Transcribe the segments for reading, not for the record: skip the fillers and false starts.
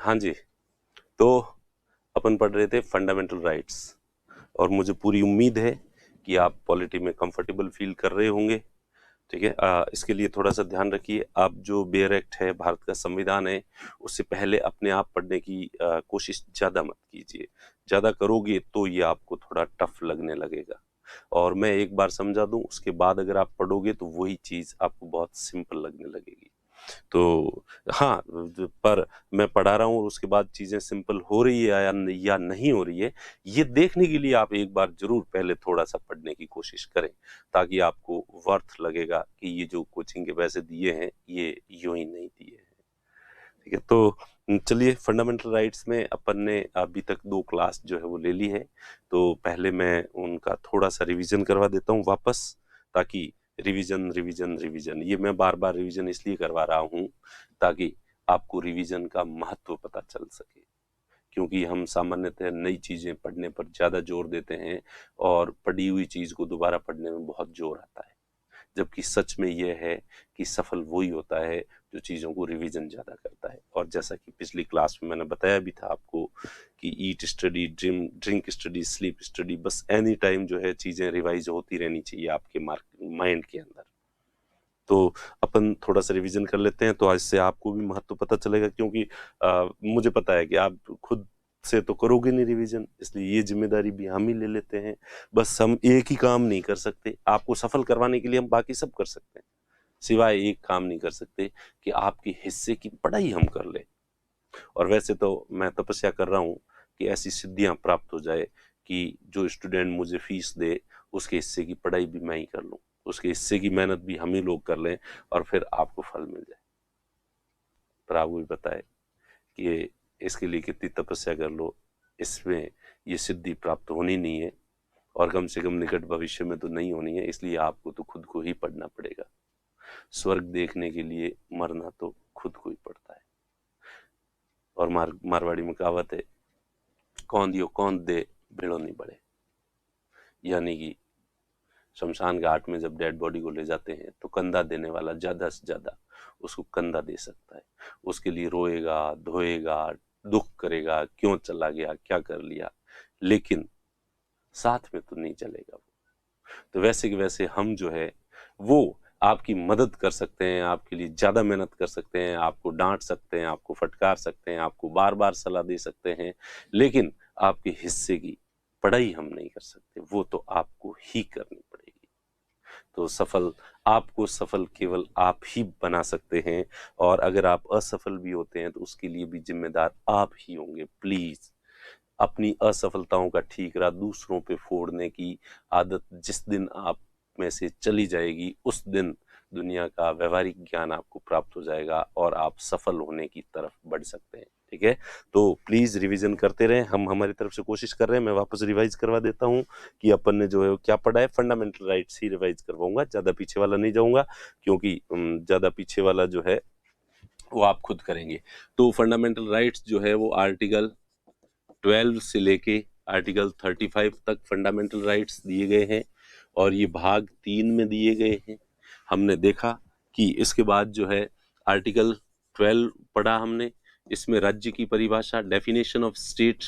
हाँ जी, तो अपन पढ़ रहे थे फंडामेंटल राइट्स और मुझे पूरी उम्मीद है कि आप पॉलिटी में कंफर्टेबल फील कर रहे होंगे। ठीक है, इसके लिए थोड़ा सा ध्यान रखिए। आप जो बेयर एक्ट है, भारत का संविधान है, उससे पहले अपने आप पढ़ने की कोशिश ज़्यादा मत कीजिए। ज़्यादा करोगे तो ये आपको थोड़ा टफ लगने लगेगा। और मैं एक बार समझा दूं, उसके बाद अगर आप पढ़ोगे तो वही चीज़ आपको बहुत सिंपल लगने लगेगी। तो हाँ, पर मैं पढ़ा रहा हूँ और उसके बाद चीज़ें सिंपल हो रही है या नहीं हो रही है, ये देखने के लिए आप एक बार ज़रूर पहले थोड़ा-सा पढ़ने की कोशिश करें, ताकि आपको वर्थ लगेगा कि ये जो कोचिंग के पैसे दिए हैं, ये यूँ ही नहीं दिए हैं। ठीक है, तो चलिए फंडामेंटल राइट्स में अपन ने अभी तक 2 क्लास जो है वो ले ली है, तो पहले मैं उनका थोड़ा-सा रिवीजन करवा देता हूँ वापस, ताकि रिवीजन ये मैं बार-बार रिवीजन इसलिए करवा रहा हूँ, ताकि आपको रिवीजन का महत्व पता चल सके। क्योंकि हम सामान्यतः नई चीज़ें पढ़ने पर ज़्यादा जोर देते हैं और पढ़ी हुई चीज़ को दोबारा पढ़ने में बहुत जोर आता है। जबकि सच में यह है कि सफल वही होता है जो चीज़ों को रिवीजन ज़्यादा करता है। और जैसा कि पिछली क्लास में मैंने बताया भी था आपको कि eat study, drink study, sleep study, बस एनी टाइम जो है चीज़ें रिवाइज होती रहनी चाहिए आपके माइंड के अंदर। तो अपन थोड़ा सा रिवीजन कर लेते हैं, तो आज से आपको भी महत्व पता चलेगा, क्योंकि मुझे पता है कि आप खुद से तो करोगे नहीं रिवीजन, इसलिए ये जिम्मेदारी भी हम ही ले लेते हैं। बस हम एक ही काम नहीं कर सकते, आपको सफल करवाने के लिए हम बाकी सब कर सकते हैं, सिवाय एक काम नहीं कर सकते कि आपके हिस्से की पढ़ाई हम कर लें। और वैसे तो मैं तपस्या कर रहा हूँ कि ऐसी सिद्धियां प्राप्त हो जाए कि जो स्टूडेंट मुझे फीस दे, उसके हिस्से की पढ़ाई भी मैं ही कर लूँ, उसके हिस्से की मेहनत भी हम ही लोग कर लें, और फिर आपको फल मिल जाए। पर आपको भी पता है कि इसके लिए कितनी तपस्या कर लो, इसमें ये सिद्धि प्राप्त होनी नहीं है, और कम से कम निकट भविष्य में तो नहीं होनी है। इसलिए आपको तो खुद को ही पढ़ना पड़ेगा। स्वर्ग देखने के लिए मरना तो खुद को ही पड़ता है। और मारवाड़ी में कहावत है, कौन दियो कौन दे भेड़ो नहीं बढ़े। यानी कि शमशान घाट में जब डेड बॉडी को ले जाते हैं तो कंधा देने वाला ज्यादा से ज्यादा उसको कंधा दे सकता है। उसके लिए रोएगा, धोएगा, दुख करेगा, क्यों चला गया, क्या कर लिया, लेकिन साथ में तो नहीं चलेगा वो। तो वैसे कि वैसे हम जो है वो आपकी मदद कर सकते हैं, आपके लिए ज्यादा मेहनत कर सकते हैं, आपको डांट सकते हैं, आपको फटकार सकते हैं, आपको बार बार सलाह दे सकते हैं, लेकिन आपके हिस्से की पढ़ाई हम नहीं कर सकते, वो तो आपको ही करनी पड़ेगी। तो आपको सफल केवल आप ही बना सकते हैं, और अगर आप असफल भी होते हैं तो उसके लिए भी जिम्मेदार आप ही होंगे। प्लीज अपनी असफलताओं का ठीकरा दूसरों पे फोड़ने की आदत जिस दिन आप में से चली जाएगी, उस दिन दुनिया का व्यवहारिक ज्ञान आपको प्राप्त हो जाएगा और आप सफल होने की तरफ बढ़ सकते हैं। ठीक है, तो प्लीज रिवीजन करते रहें, हम हमारी तरफ से कोशिश कर रहे हैं। मैं वापस रिवाइज करवा देता हूं कि अपन ने जो है क्या पढ़ा है। फंडामेंटल राइट्स ही रिवाइज करवाऊंगा, ज्यादा पीछे वाला नहीं जाऊंगा, क्योंकि ज्यादा पीछे वाला जो है वो आप खुद करेंगे। तो फंडामेंटल राइट्स जो है वो आर्टिकल 12 से लेके आर्टिकल 35 तक फंडामेंटल राइट्स दिए गए हैं, और ये भाग 3 में दिए गए हैं। हमने देखा कि इसके बाद जो है आर्टिकल 12 पढ़ा हमने, इसमें राज्य की परिभाषा, डेफिनेशन ऑफ स्टेट,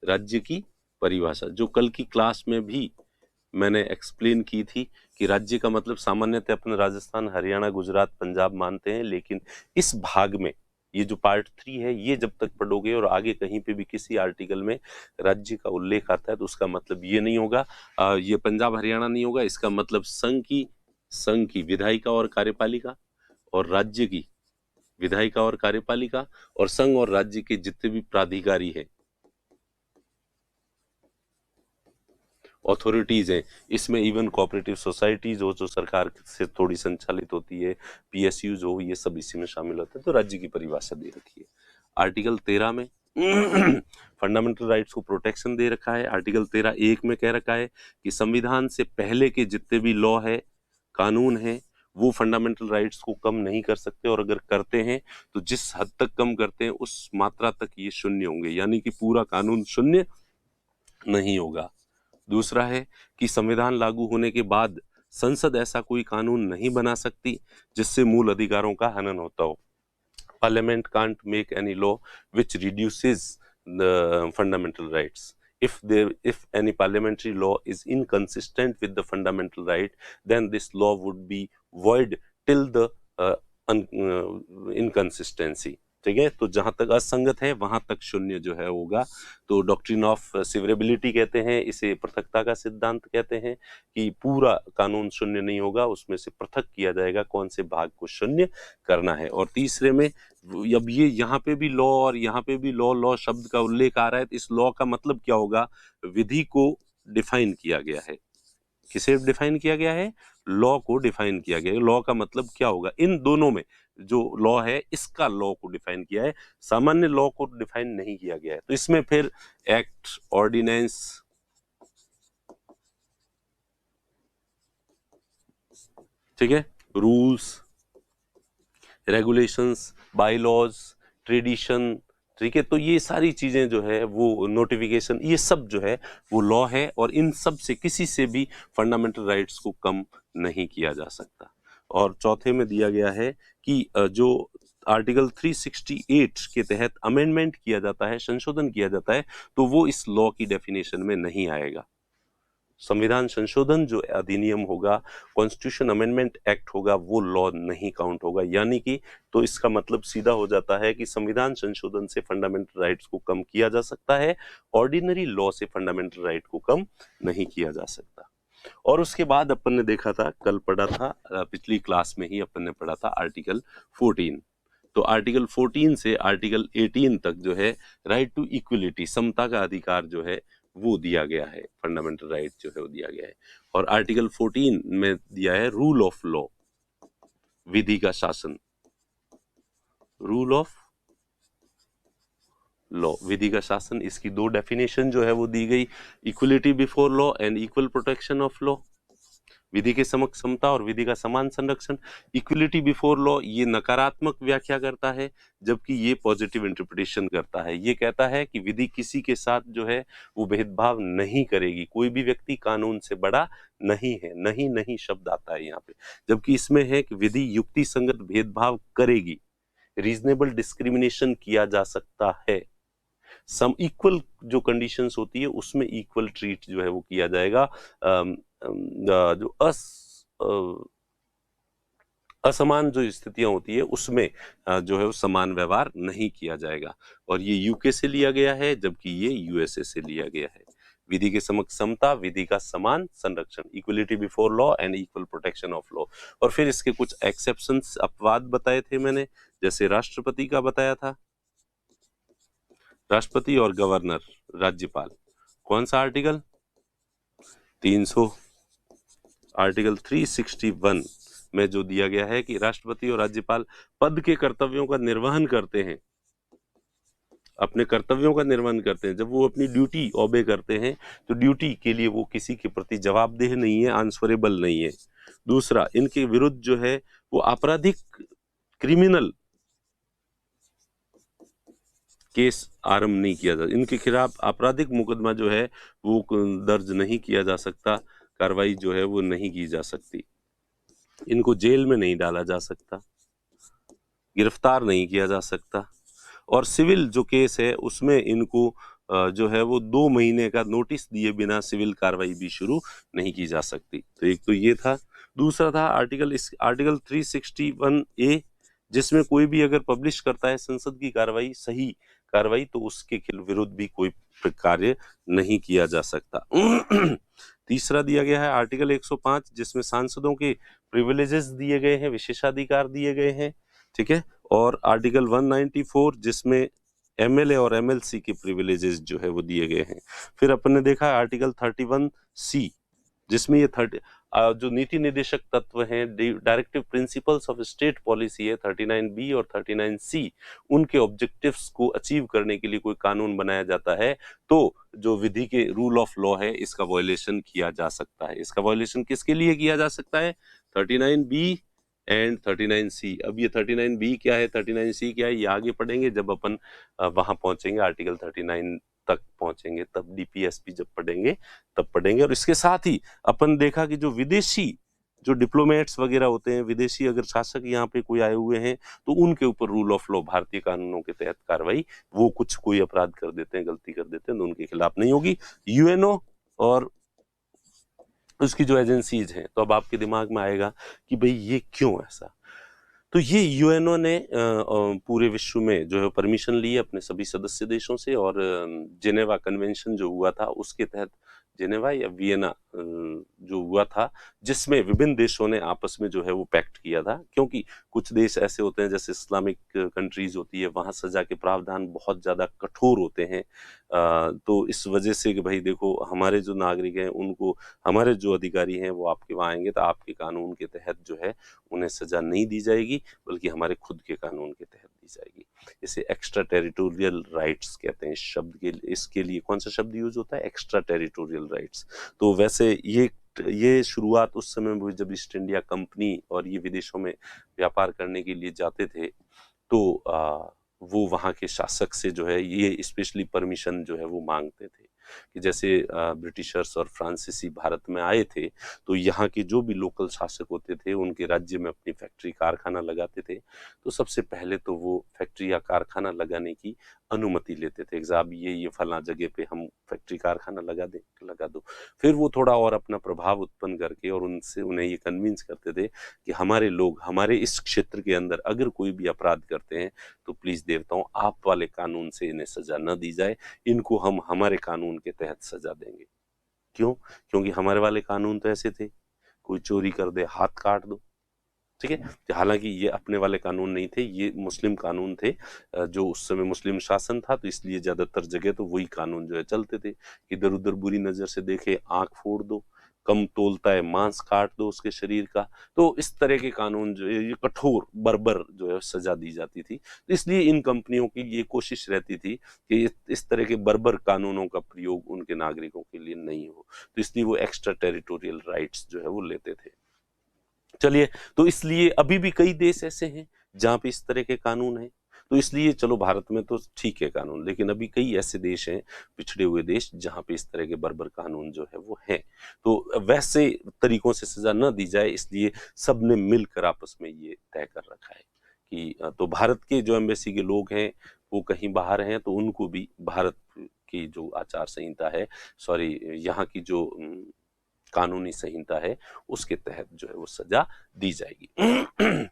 राज्य की परिभाषा, जो कल की क्लास में भी मैंने एक्सप्लेन की थी कि राज्य का मतलब सामान्यतः अपने राजस्थान, हरियाणा, गुजरात, पंजाब मानते हैं, लेकिन इस भाग में ये जो पार्ट 3 है, ये जब तक पढ़ोगे और आगे कहीं पे भी किसी आर्टिकल में राज्य का उल्लेख आता है तो उसका मतलब ये नहीं होगा, ये पंजाब हरियाणा नहीं होगा। इसका मतलब संघ की विधायिका और कार्यपालिका, और राज्य की विधायिका और कार्यपालिका, और संघ और राज्य के जितने भी प्राधिकारी हैं, अथॉरिटीज हैं, इसमें इवन कोऑपरेटिव सोसाइटीज हो जो सरकार से थोड़ी संचालित होती है, पीएसयूज हो, ये सब इसी में शामिल होते हैं। तो राज्य की परिभाषा दे रखी है आर्टिकल 13 में। फंडामेंटल राइट्स को प्रोटेक्शन दे रखा है। आर्टिकल 13(1) में कह रखा है कि संविधान से पहले के जितने भी लॉ है, कानून है, वो फंडामेंटल राइट्स को कम नहीं कर सकते, और अगर करते हैं तो जिस हद तक कम करते हैं उस मात्रा तक ये शून्य होंगे, यानी कि पूरा कानून शून्य नहीं होगा। दूसरा है कि संविधान लागू होने के बाद संसद ऐसा कोई कानून नहीं बना सकती जिससे मूल अधिकारों का हनन होता हो। parliament can't make any law which reduces the fundamental rights. If any parliamentary law is inconsistent with the fundamental right, then this law would be void till the inconsistency. ठीक है, तो जहां तक असंगत है वहां तक शून्य जो है होगा। तो डॉक्ट्रिन ऑफ सिवरेबिलिटी कहते हैं इसे, पृथकता का सिद्धांत कहते हैं कि पूरा कानून शून्य नहीं होगा, उसमें से पृथक किया जाएगा कौन से भाग को शून्य करना है। और तीसरे में अब ये यहाँ पे भी लॉ और यहाँ पे भी लॉ शब्द का उल्लेख आ रहा है, तो इस लॉ का मतलब क्या होगा? विधि को डिफाइन किया गया है। किसे डिफाइन किया गया है? लॉ को डिफाइन किया गया है। लॉ का मतलब क्या होगा? इन दोनों में जो लॉ है इसका लॉ को डिफाइन किया है, सामान्य लॉ को डिफाइन नहीं किया गया है। तो इसमें फिर एक्ट, ऑर्डिनेंस, ठीक है, रूल्स, रेगुलेशंस, बायलॉज, ट्रेडिशन, ठीक है, तो ये सारी चीजें जो है वो नोटिफिकेशन, ये सब जो है वो लॉ है और इन सब से किसी से भी फंडामेंटल राइट्स को कम नहीं किया जा सकता। और चौथे में दिया गया है कि जो आर्टिकल 368 के तहत अमेंडमेंट किया जाता है, संशोधन किया जाता है, तो वो इस लॉ की डेफिनेशन में नहीं आएगा। संविधान संशोधन जो अधिनियम होगा, कॉन्स्टिट्यूशन अमेंडमेंट एक्ट होगा, वो लॉ नहीं काउंट होगा। यानी कि तो इसका मतलब सीधा हो जाता है कि संविधान संशोधन से फंडामेंटल राइट्स को कम किया जा सकता है, ऑर्डिनरी लॉ से फंडामेंटल राइट को कम नहीं किया जा सकता। और उसके बाद अपन ने देखा था, कल पढ़ा था, पिछली क्लास में ही अपन ने पढ़ा था आर्टिकल 14। तो आर्टिकल 14 से आर्टिकल 18 तक जो है राइट टू इक्वलिटी, समता का अधिकार जो है वो दिया गया है, फंडामेंटल राइट जो है वो दिया गया है। और आर्टिकल 14 में दिया है रूल ऑफ लॉ, विधि का शासन, रूल ऑफ लॉ, विधि का शासन, इसकी दो डेफिनेशन जो है वो दी गई, equality before law and equal protection of law, विधि के समक्ष समता और विधि का समान संरक्षण। इक्वलिटी बिफोर लॉ ये नकारात्मक व्याख्या करता है, जबकि ये पॉजिटिव इंटरप्रिटेशन करता है। ये कहता है कि विधि किसी के साथ जो है वो भेदभाव नहीं करेगी, कोई भी व्यक्ति कानून से बड़ा नहीं है, नहीं शब्द आता है यहाँ पे, जबकि इसमें है कि विधि युक्ति संगत भेदभाव करेगी, रीजनेबल डिस्क्रिमिनेशन किया जा सकता है, सम इक्वल जो कंडीशंस होती है उसमें इक्वल ट्रीट जो है वो किया जाएगा, जो असमान जो स्थितियां होती है उसमें जो है वो समान व्यवहार नहीं किया जाएगा। और ये यूके से लिया गया है, जबकि ये यूएसए से लिया गया है। विधि के समक्ष समता, विधि का समान संरक्षण, equality before law and equal protection of law. और फिर इसके कुछ एक्सेप्शंस, अपवाद बताए थे मैंने, जैसे राष्ट्रपति का बताया था, राष्ट्रपति और गवर्नर, राज्यपाल। कौन सा आर्टिकल? 300। आर्टिकल 361 में जो दिया गया है कि राष्ट्रपति और राज्यपाल पद के कर्तव्यों का निर्वहन करते हैं, अपने कर्तव्यों का निर्वहन करते हैं, जब वो अपनी ड्यूटी ओबे करते हैं तो ड्यूटी के लिए वो किसी के प्रति जवाबदेह नहीं है, आंसरेबल नहीं है। दूसरा, इनके विरुद्ध जो है वो आपराधिक, क्रिमिनल केस आरंभ नहीं किया जाता, इनके खिलाफ आपराधिक मुकदमा जो है वो दर्ज नहीं किया जा सकता, कार्रवाई जो है वो नहीं की जा सकती, इनको जेल में नहीं डाला जा सकता, गिरफ्तार नहीं किया जा सकता। और सिविल जो केस है उसमें इनको जो है वो 2 महीने का नोटिस दिए बिना सिविल कार्रवाई भी शुरू नहीं की जा सकती। तो एक तो ये था। दूसरा था आर्टिकल 361A, जिसमें कोई भी अगर पब्लिश करता है संसद की कार्रवाई, सही कार्रवाई, तो उसके विरुद्ध भी कोई कार्य नहीं किया जा सकता। तीसरा दिया गया है आर्टिकल 105, जिसमें सांसदों के प्रिविलेजेस दिए गए हैं, विशेषाधिकार दिए गए हैं, ठीक है। और आर्टिकल 194, जिसमें एमएलए और एमएलसी के प्रिविलेजेस जो है वो दिए गए हैं। फिर अपन ने देखा आर्टिकल 31C, जिसमें ये जो नीति निर्देशक तत्व हैं, directive principles of state policy है, 39B और 39C, उनके ऑब्जेक्टिव्स को अचीव करने के लिए कोई कानून बनाया जाता है तो जो विधि के रूल ऑफ लॉ है इसका वायलेशन किया जा सकता है। इसका वायलेशन किसके लिए किया जा सकता है? 39B and 39C। अब ये 39B क्या है, 39C क्या है, ये आगे पढ़ेंगे जब अपन वहां पहुंचेंगे, आर्टिकल 39 तक पहुंचेंगे, तब डीपीएसपी जब पढ़ेंगे तब पढ़ेंगे। और इसके साथ ही अपन देखा कि जो विदेशी जो डिप्लोमेट्स वगैरह होते हैं, विदेशी अगर शासक यहाँ पे कोई आए हुए हैं तो उनके ऊपर रूल ऑफ लॉ, भारतीय कानूनों के तहत कार्रवाई, वो कुछ कोई अपराध कर देते हैं, गलती कर देते हैं तो उनके खिलाफ नहीं होगी। यूएनओ और उसकी जो एजेंसीज हैं, तो अब आपके दिमाग में आएगा कि भाई ये क्यों ऐसा। तो ये यूएनओ ने पूरे विश्व में जो है परमिशन ली अपने सभी सदस्य देशों से, और जेनेवा कन्वेंशन जो हुआ था उसके तहत, जेनेवा या वियना जो हुआ था, जिसमें विभिन्न देशों ने आपस में जो है वो पैक्ट किया था। क्योंकि कुछ देश ऐसे होते हैं जैसे इस्लामिक कंट्रीज होती है, वहां सजा के प्रावधान बहुत ज्यादा कठोर होते हैं। तो इस वजह से कि भाई देखो, हमारे जो नागरिक हैं उनको, हमारे जो अधिकारी हैं वो आपके वहां आएंगे तो आपके कानून के तहत जो है उन्हें सजा नहीं दी जाएगी, बल्कि हमारे खुद के कानून के तहत दी जाएगी। इसे एक्स्ट्रा टेरिटोरियल राइट्स कहते हैं। इस शब्द के, इसके लिए कौन सा शब्द यूज होता है? Extra territorial rights. तो वैसे ये शुरुआत उस समय हुई जब ईस्ट इंडिया कंपनी और ये विदेशों में व्यापार करने के लिए जाते थे, तो वो वहाँ के शासक से जो है ये स्पेशली परमिशन जो है वो मांगते थे कि जैसे ब्रिटिशर्स और फ्रांसीसी भारत में आए थे, तो यहाँ के जो भी लोकल शासक होते थे उनके राज्य में अपनी फैक्ट्री कारखाना लगाते थे, तो सबसे पहले तो वो फैक्ट्री या कारखाना लगाने की अनुमति लेते थे। एग्जाम ये फला जगह पे हम फैक्ट्री कारखाना लगा दो। फिर वो थोड़ा और अपना प्रभाव उत्पन्न करके और उनसे उन्हें ये कन्विंस करते थे कि हमारे लोग हमारे इस क्षेत्र के अंदर अगर कोई भी अपराध करते हैं तो प्लीज देवताओं आप वाले कानून से इन्हें सजा न दी जाए, इनको हम हमारे कानून के तहत सजा देंगे। क्यों? क्योंकि हमारे वाले कानून तो ऐसे थे, कोई चोरी कर दे हाथ काट दो, ठीक है। हालांकि ये अपने वाले कानून नहीं थे, ये मुस्लिम कानून थे, जो उस समय मुस्लिम शासन था, तो इसलिए ज्यादातर जगह तो वही कानून जो है चलते थे। इधर उधर बुरी नजर से देखे आंख फोड़ दो, कम तोलता है मांस काट दो उसके शरीर का। तो इस तरह के कानून जो है ये कठोर बर्बर जो है सजा दी जाती थी। तो इसलिए इन कंपनियों की ये कोशिश रहती थी कि इस तरह के बर्बर कानूनों का प्रयोग उनके नागरिकों के लिए नहीं हो, तो इसलिए वो एक्स्ट्रा टेरिटोरियल राइट्स जो है वो लेते थे। चलिए, तो इसलिए अभी भी कई देश ऐसे हैं जहां पे इस तरह के कानून हैं, तो इसलिए चलो भारत में तो ठीक है कानून, लेकिन अभी कई ऐसे देश हैं, पिछड़े हुए देश, जहां पे इस तरह के बर्बर कानून जो है वो हैं। तो वैसे तरीकों से सजा न दी जाए, इसलिए सबने मिलकर आपस में ये तय कर रखा है कि तो भारत के जो एम्बेसी के लोग हैं वो कहीं बाहर हैं, तो उनको भी भारत की जो आचार संहिता है, सॉरी यहाँ की जो कानूनी संहिता है उसके तहत जो है वो सजा दी जाएगी।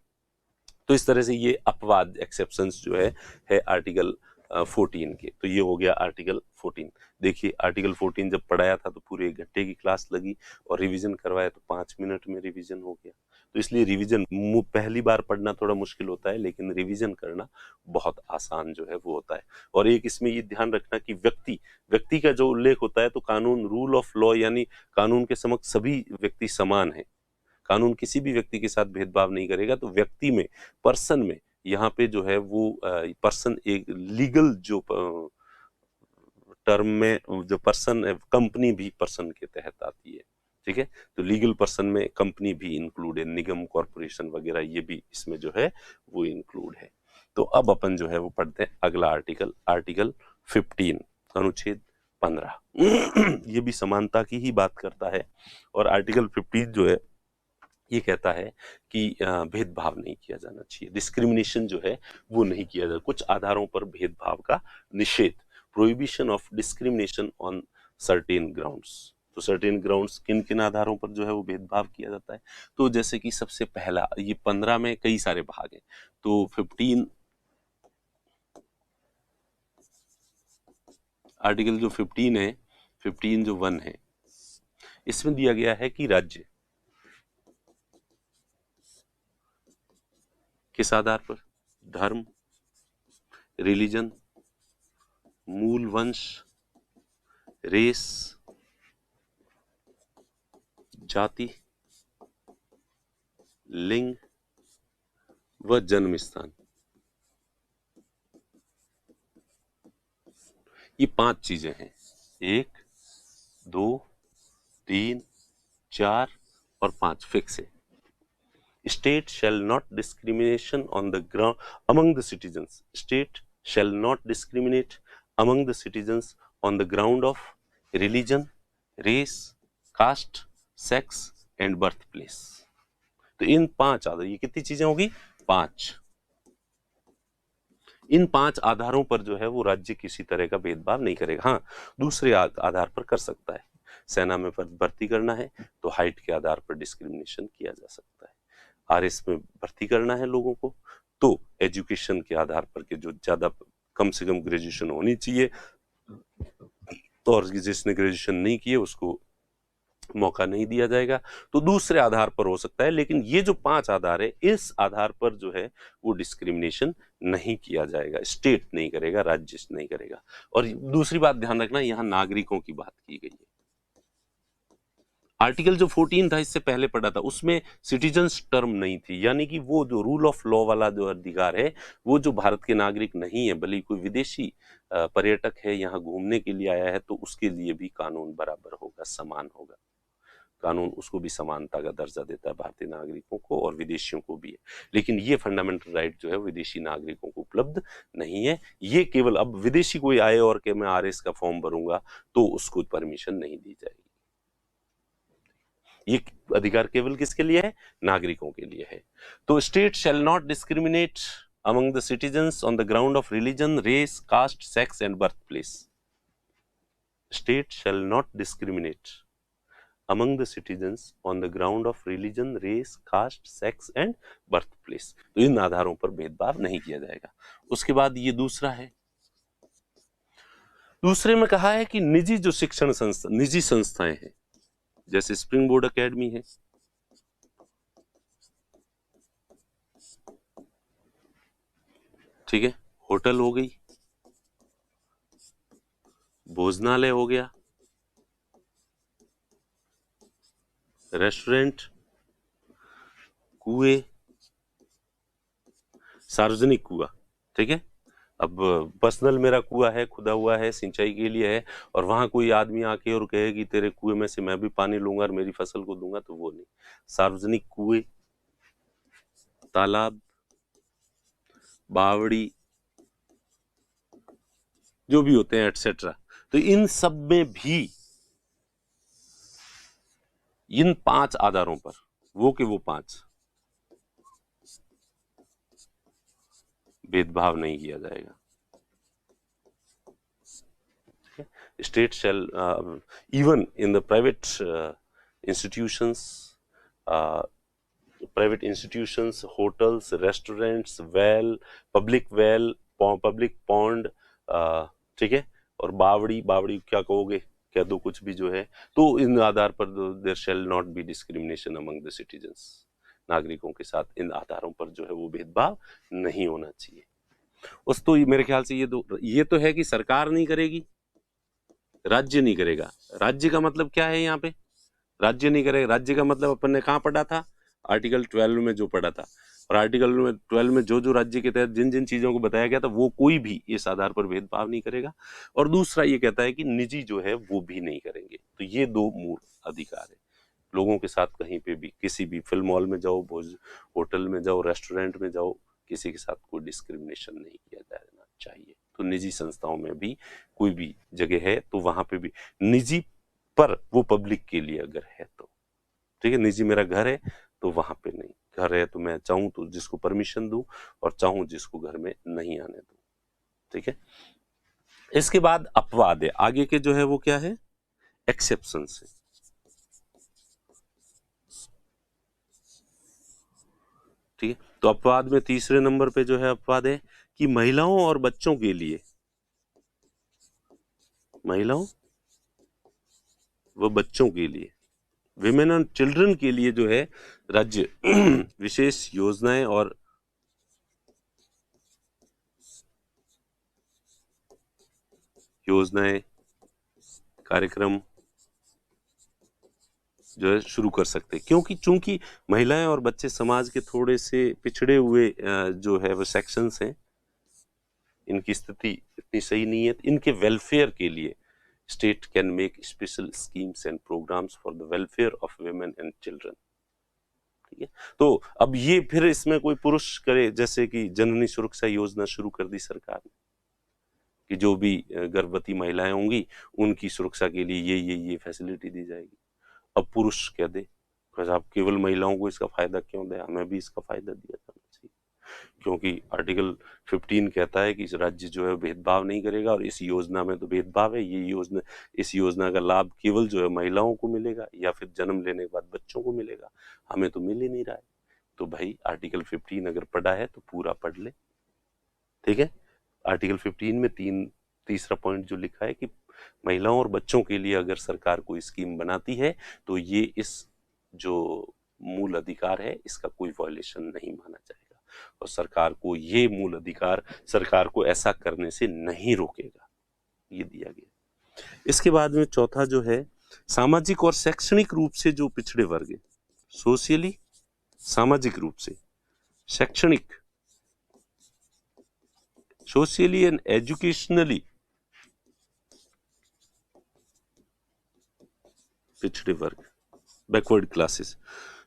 तो इस तरह से ये अपवाद एक्सेप्शंस जो है आर्टिकल 14 के। तो ये हो गया आर्टिकल 14। देखिए आर्टिकल 14 जब पढ़ाया था तो पूरे 1 घंटे की क्लास लगी, और रिवीजन करवाया तो 5 मिनट में रिवीजन हो गया। तो इसलिए रिवीजन पहली बार पढ़ना थोड़ा मुश्किल होता है, लेकिन रिवीजन करना बहुत आसान जो है वो होता है। और एक इसमें ये ध्यान रखना कि व्यक्ति का जो उल्लेख होता है, तो कानून रूल ऑफ लॉ यानी कानून के समक्ष सभी व्यक्ति समान है, कानून किसी भी व्यक्ति के साथ भेदभाव नहीं करेगा। तो व्यक्ति में, पर्सन में, यहाँ पे जो है वो पर्सन एक लीगल जो टर्म में जो पर्सन है, कंपनी भी पर्सन के तहत आती है, ठीक है। तो लीगल पर्सन में कंपनी भी इंक्लूड है, निगम, कॉर्पोरेशन वगैरह ये भी इसमें जो है वो इंक्लूड है। तो अब अपन जो है वो पढ़ते हैं अगला आर्टिकल, आर्टिकल 15 अनुच्छेद 15। ये भी समानता की ही बात करता है। और आर्टिकल 15 जो है ये कहता है कि भेदभाव नहीं किया जाना चाहिए, डिस्क्रिमिनेशन जो है वो नहीं किया जाए, कुछ आधारों पर भेदभाव का निषेध, prohibition of discrimination on certain grounds. तो सर्टेन ग्राउंड्स किन किन आधारों पर जो है वो भेदभाव किया जाता है? तो जैसे कि सबसे पहला, ये 15 में कई सारे भाग हैं, तो 15 आर्टिकल जो 15 है, 15 जो 1 है, इसमें दिया गया है कि राज्य किस आधार पर, धर्म, रिलीजन, मूल वंश, रेस, जाति, लिंग व जन्म स्थान, ये 5 चीजें हैं। 1, 2, 3, 4 और 5 फिक्स है। State shall not discrimination on the ground among the citizens. State shall not discriminate among the citizens on the ground of religion, race, caste, sex and birthplace. तो इन 5 आधार, ये कितनी चीजें होगी? 5। इन 5 आधारों पर जो है वो राज्य किसी तरह का भेदभाव नहीं करेगा। हाँ, दूसरे आधार पर कर सकता है। सेना में भर्ती करना है तो हाइट के आधार पर डिस्क्रिमिनेशन किया जा सकता है। आरएस में भर्ती करना है लोगों को तो एजुकेशन के आधार पर कि जो ज्यादा कम से कम ग्रेजुएशन होनी चाहिए, तो और जिसने ग्रेजुएशन नहीं किए उसको मौका नहीं दिया जाएगा। तो दूसरे आधार पर हो सकता है, लेकिन ये जो 5 आधार है, इस आधार पर जो है वो डिस्क्रिमिनेशन नहीं किया जाएगा। स्टेट नहीं करेगा, राज्य नहीं करेगा। और दूसरी बात ध्यान रखना, यहाँ नागरिकों की बात की गई है। आर्टिकल जो 14 था, इससे पहले पढ़ा था, उसमें सिटीजन्स टर्म नहीं थी, यानी कि वो जो रूल ऑफ लॉ वाला जो अधिकार है, वो जो भारत के नागरिक नहीं है, बल्कि कोई विदेशी पर्यटक है, यहाँ घूमने के लिए आया है, तो उसके लिए भी कानून बराबर होगा, समान होगा। कानून उसको भी समानता का दर्जा देता है, भारतीय नागरिकों को और विदेशियों को भी है। लेकिन ये फंडामेंटल राइट जो है विदेशी नागरिकों को उपलब्ध नहीं है। ये केवल अब विदेशी कोई आए और के मैं आरएस का फॉर्म भरूंगा तो उसको परमिशन नहीं दी जाएगी। ये अधिकार केवल किसके लिए है? नागरिकों के लिए है। तो state shall not discriminate among the citizens on the ground of religion, race, caste, sex and birthplace. State shall not discriminate among the citizens on the ground of religion, race, caste, sex and birthplace. तो इन आधारों पर भेदभाव नहीं किया जाएगा। उसके बाद ये दूसरा है, दूसरे में कहा है कि निजी जो शिक्षण संस्था, निजी संस्थाएं हैं, जैसे स्प्रिंग बोर्ड एकेडमी है, ठीक है, होटल हो गई, भोजनालय हो गया, रेस्टोरेंट, कुएं, सार्वजनिक कुआं, ठीक है। अब पर्सनल मेरा कुआं है, खुदा हुआ है, सिंचाई के लिए है, और वहां कोई आदमी आके और कहे कि तेरे कुएं में से मैं भी पानी लूंगा और मेरी फसल को दूंगा, तो वो नहीं। सार्वजनिक कुएं, तालाब, बावड़ी, जो भी होते हैं एटसेट्रा, तो इन सब में भी इन 5 आधारों पर, वो के वो 5, भेदभाव नहीं किया जाएगा। State shall even in the private institutions, hotels, restaurants, well, public well, public pond, ठीक है, और बावड़ी, बावड़ी क्या कहोगे, क्या दो कुछ भी जो है, तो इन आधार पर there shall not be discrimination among the citizens. नागरिकों के साथ इन आधारों पर जो है वो भेदभाव नहीं होना चाहिए। उस तो मेरे ख्याल से ये तो है कि सरकार नहीं करेगी, राज्य नहीं करेगा। राज्य का मतलब क्या है यहाँ पे? राज्य नहीं करेगा, राज्य का मतलब अपन ने कहाँ पढ़ा था? आर्टिकल 12 में जो पढ़ा था, और आर्टिकल 12 में जो जो राज्य के तहत जिन जिन चीजों को बताया गया था, वो कोई भी इस आधार पर भेदभाव नहीं करेगा। और दूसरा ये कहता है कि निजी जो है वो भी नहीं करेंगे। तो ये 2 मूल अधिकार है। लोगों के साथ कहीं पे भी, किसी भी फिल्म हॉल में जाओ, होटल में जाओ, रेस्टोरेंट में जाओ, किसी के साथ कोई डिस्क्रिमिनेशन नहीं किया जाना चाहिए। तो निजी संस्थाओं में भी कोई भी जगह है तो वहां पे भी निजी, पर वो पब्लिक के लिए अगर है तो ठीक है। निजी मेरा घर है तो वहां पे नहीं, घर है तो मैं चाहूं तो जिसको परमिशन दूं और चाहूं जिसको घर में नहीं आने दूं, ठीक है। इसके बाद अपवाद है, आगे के जो है वो क्या है? एक्सेप्शन है, ठीक है। तो अपवाद में तीसरे नंबर पे जो है अपवाद है कि महिलाओं और बच्चों के लिए, महिलाओं व बच्चों के लिए, विमेन एंड चिल्ड्रन के लिए जो है राज्य विशेष योजनाएं और कार्यक्रम जो है शुरू कर सकते हैं। क्योंकि चूंकि महिलाएं और बच्चे समाज के थोड़े से पिछड़े हुए जो है वो सेक्शंस हैं, इनकी स्थिति इतनी सही नहीं है, इनके वेलफेयर के लिए state can make special schemes and programs for the welfare of women and children, ठीक है। तो अब ये फिर इसमें कोई पुरुष करे, जैसे कि जननी सुरक्षा योजना शुरू कर दी सरकार ने कि जो भी गर्भवती महिलाएं होंगी उनकी सुरक्षा के लिए ये फैसिलिटी दी जाएगी। अब पुरुष कह दे बिकॉज आप केवल महिलाओं को इसका फायदा क्यों दें, हमें भी इसका फायदा दिया जाना चाहिए, क्योंकि आर्टिकल 15 कहता है कि इस राज्य जो है भेदभाव नहीं करेगा, और इस योजना में तो भेदभाव है। ये योजना, इस योजना का लाभ केवल जो है महिलाओं को मिलेगा या फिर जन्म लेने के बाद बच्चों को मिलेगा, हमें तो मिल ही नहीं रहा है। तो भाई आर्टिकल 15 अगर पढ़ा है तो पूरा पढ़ ले, ठीक है। आर्टिकल 15 में तीसरा पॉइंट जो लिखा है कि महिलाओं और बच्चों के लिए अगर सरकार कोई स्कीम बनाती है तो ये इस जो मूल अधिकार है इसका कोई वायलेशन नहीं माना जाएगा, और सरकार को ये मूल अधिकार सरकार को ऐसा करने से नहीं रोकेगा, ये दिया गया। इसके बाद में चौथा जो है, सामाजिक और शैक्षणिक रूप से जो पिछड़े वर्ग है, सोशियली, सामाजिक रूप से, शैक्षणिक, सोशियली एंड एजुकेशनली पिछड़े वर्ग, बैकवर्ड क्लासेस,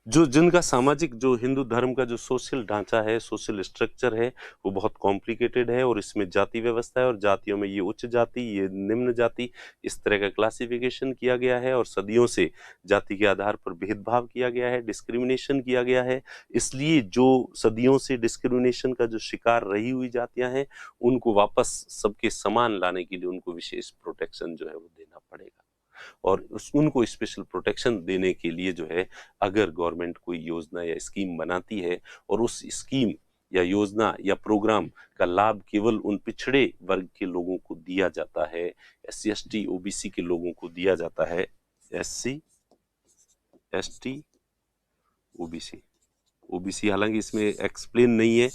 जो जिनका सामाजिक, जो हिंदू धर्म का जो सोशल ढांचा है, सोशल स्ट्रक्चर है, वो बहुत कॉम्प्लिकेटेड है, और इसमें जाति व्यवस्था है, और जातियों में ये उच्च जाति, ये निम्न जाति, इस तरह का क्लासिफिकेशन किया गया है, और सदियों से जाति के आधार पर भेदभाव किया गया है, डिस्क्रिमिनेशन किया गया है। इसलिए जो सदियों से डिस्क्रिमिनेशन का जो शिकार रही हुई जातियां हैं, उनको वापस सबके समान लाने के लिए उनको विशेष प्रोटेक्शन जो है वो देना पड़ेगा, और उनको स्पेशल प्रोटेक्शन देने के लिए जो है, अगर गवर्नमेंट कोई योजना या स्कीम बनाती है और उस स्कीम या योजना या प्रोग्राम का लाभ केवल उन पिछड़े वर्ग के लोगों को दिया जाता है, SC ST OBC के लोगों को दिया जाता है, SC ST OBC हालांकि इसमें एक्सप्लेन नहीं है,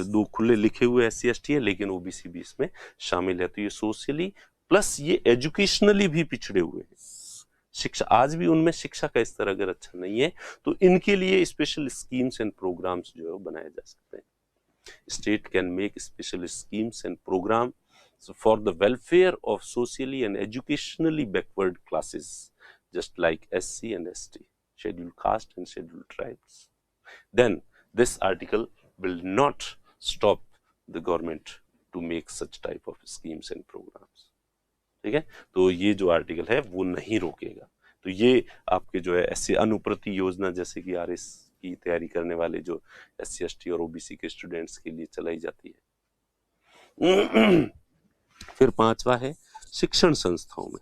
दो खुले लिखे हुए SC ST है, लेकिन OBC भी इसमें शामिल है। तो ये सोशली प्लस ये एजुकेशनली भी पिछड़े हुए हैं, शिक्षा, आज भी उनमें शिक्षा का स्तर अगर अच्छा नहीं है तो इनके लिए स्पेशल स्कीम्स एंड प्रोग्राम्स जो है वो बनाए जा सकते हैं। State can make special schemes and programs for the welfare of socially and educationally backward classes just like SC and ST, scheduled caste and scheduled tribes. Then this article will not stop the government to make such type of schemes and programs. ठीक है, तो ये जो article है वो नहीं रोकेगा। तो ये आपके जो है ऐसे अनुप्रति योजना, जैसे कि RS की तैयारी करने वाले जो SC ST और OBC के स्टूडेंट्स के लिए चलाई जाती है। फिर पांचवा है शिक्षण संस्थाओं में,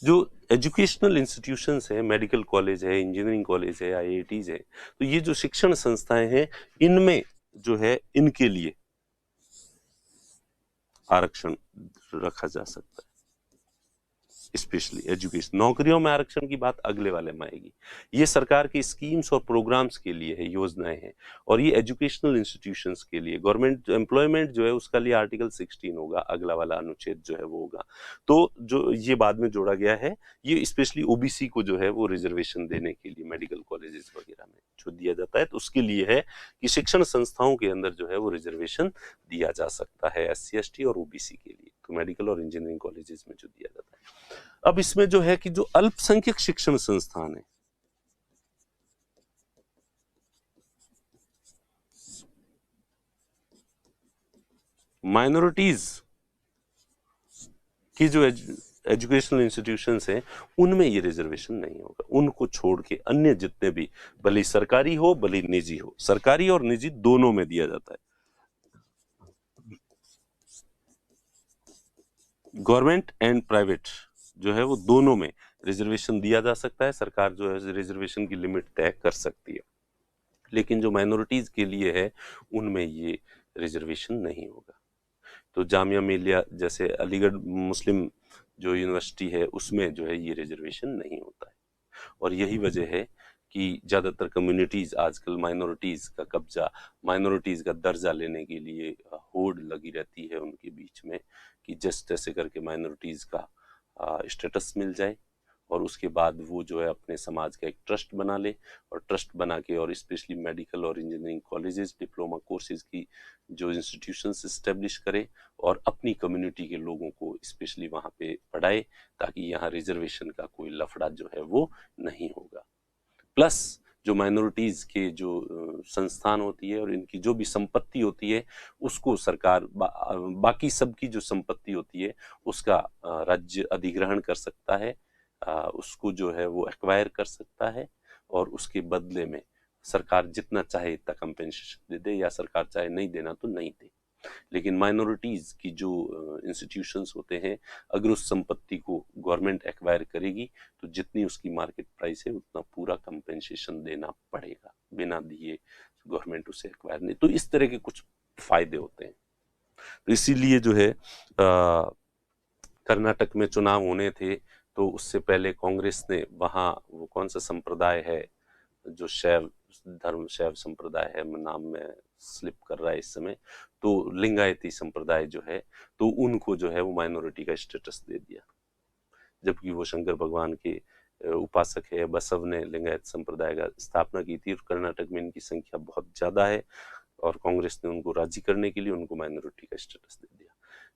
जो एजुकेशनल इंस्टीट्यूशंस हैं, मेडिकल कॉलेज है, इंजीनियरिंग कॉलेज है, IITs है, तो ये जो शिक्षण संस्थाएं हैं इनमें जो है इनके लिए आरक्षण रखा जा सकता है, स्पेशली एजुकेशन। नौकरियों में आरक्षण की बात अगले वाले में आएगी। ये सरकार की स्कीम्स और प्रोग्राम्स के लिए है, योजनाएं हैं, और ये एजुकेशनल इंस्टीट्यूशंस के लिए। गवर्नमेंट एम्प्लॉयमेंट जो है उसका लिए आर्टिकल 16 होगा, अगला वाला अनुच्छेद जो है वो होगा। तो जो ये बाद में जोड़ा गया है, ये स्पेशली OBC को जो है वो रिजर्वेशन देने के लिए मेडिकल कॉलेजेस वगैरह में जो दिया जाता है, तो उसके लिए है कि शिक्षण संस्थाओं के अंदर जो है वो रिजर्वेशन दिया जा सकता है SC ST और OBC के लिए, तो मेडिकल और इंजीनियरिंग कॉलेजेस में जो दिया जाता है। अब इसमें जो है कि जो अल्पसंख्यक शिक्षण संस्थान है, माइनॉरिटीज की जो एजुकेशनल इंस्टीट्यूशंस हैं उनमें ये रिजर्वेशन नहीं होगा। उनको छोड़ के अन्य जितने भी, भले सरकारी हो भले निजी हो, सरकारी और निजी दोनों में दिया जाता है। गवर्नमेंट एंड प्राइवेट जो है वो दोनों में रिजर्वेशन दिया जा सकता है। सरकार जो है रिजर्वेशन की लिमिट तय कर सकती है, लेकिन जो माइनॉरिटीज के लिए है उनमें ये रिजर्वेशन नहीं होगा। तो जामिया मिलिया जैसे अलीगढ़ मुस्लिम जो यूनिवर्सिटी है उसमें जो है ये रिजर्वेशन नहीं होता है, और यही वजह है कि ज़्यादातर कम्युनिटीज़ आजकल माइनॉरिटीज़ का कब्जा, माइनॉरिटीज़ का दर्जा लेने के लिए होड़ लगी रहती है उनके बीच में, कि जिस तैसे करके माइनॉरिटीज़ का स्टेटस मिल जाए, और उसके बाद वो जो है अपने समाज का एक ट्रस्ट बना ले, और ट्रस्ट बना के और स्पेशली मेडिकल और इंजीनियरिंग कॉलेजेस, डिप्लोमा कोर्सेज की जो इंस्टीट्यूशंस इस्टेब्लिश करे, और अपनी कम्युनिटी के लोगों को स्पेशली वहाँ पे पढ़ाए, ताकि यहाँ रिजर्वेशन का कोई लफड़ा जो है वो नहीं होगा। प्लस जो माइनॉरिटीज के जो संस्थान होती है और इनकी जो भी संपत्ति होती है उसको सरकार बाकी सबकी जो संपत्ति होती है उसका राज्य अधिग्रहण कर सकता है, उसको जो है वो एक्वायर कर सकता है और उसके बदले में सरकार जितना चाहे इतना कंपेंसेशन दे दे, या सरकार चाहे नहीं देना तो नहीं दे। लेकिन माइनॉरिटीज की जो इंस्टीट्यूशंस होते हैं, अगर उस संपत्ति को गवर्नमेंट एक्वायर करेगी तो जितनी उसकी मार्केट प्राइस है उतना पूरा कंपेंसेशन देना पड़ेगा, बिना दिए गवर्नमेंट उसे एक्वायर नहीं। तो इस तरह के कुछ फायदे होते हैं। तो इसीलिए जो है कर्नाटक में चुनाव होने थे तो उससे पहले कांग्रेस ने वहाँ वो कौन सा संप्रदाय है जो शैव धर्म, शैव संप्रदाय है, नाम में स्लिप कर रहा है इस समय, तो लिंगायती संप्रदाय जो है तो उनको जो है वो माइनॉरिटी का स्टेटस दे दिया, जबकि वो शंकर भगवान के उपासक है। बसव ने लिंगायत संप्रदाय का स्थापना की थी और कर्नाटक में इनकी संख्या बहुत ज्यादा है और कांग्रेस ने उनको राजी करने के लिए उनको माइनॉरिटी का स्टेटस दे दिया।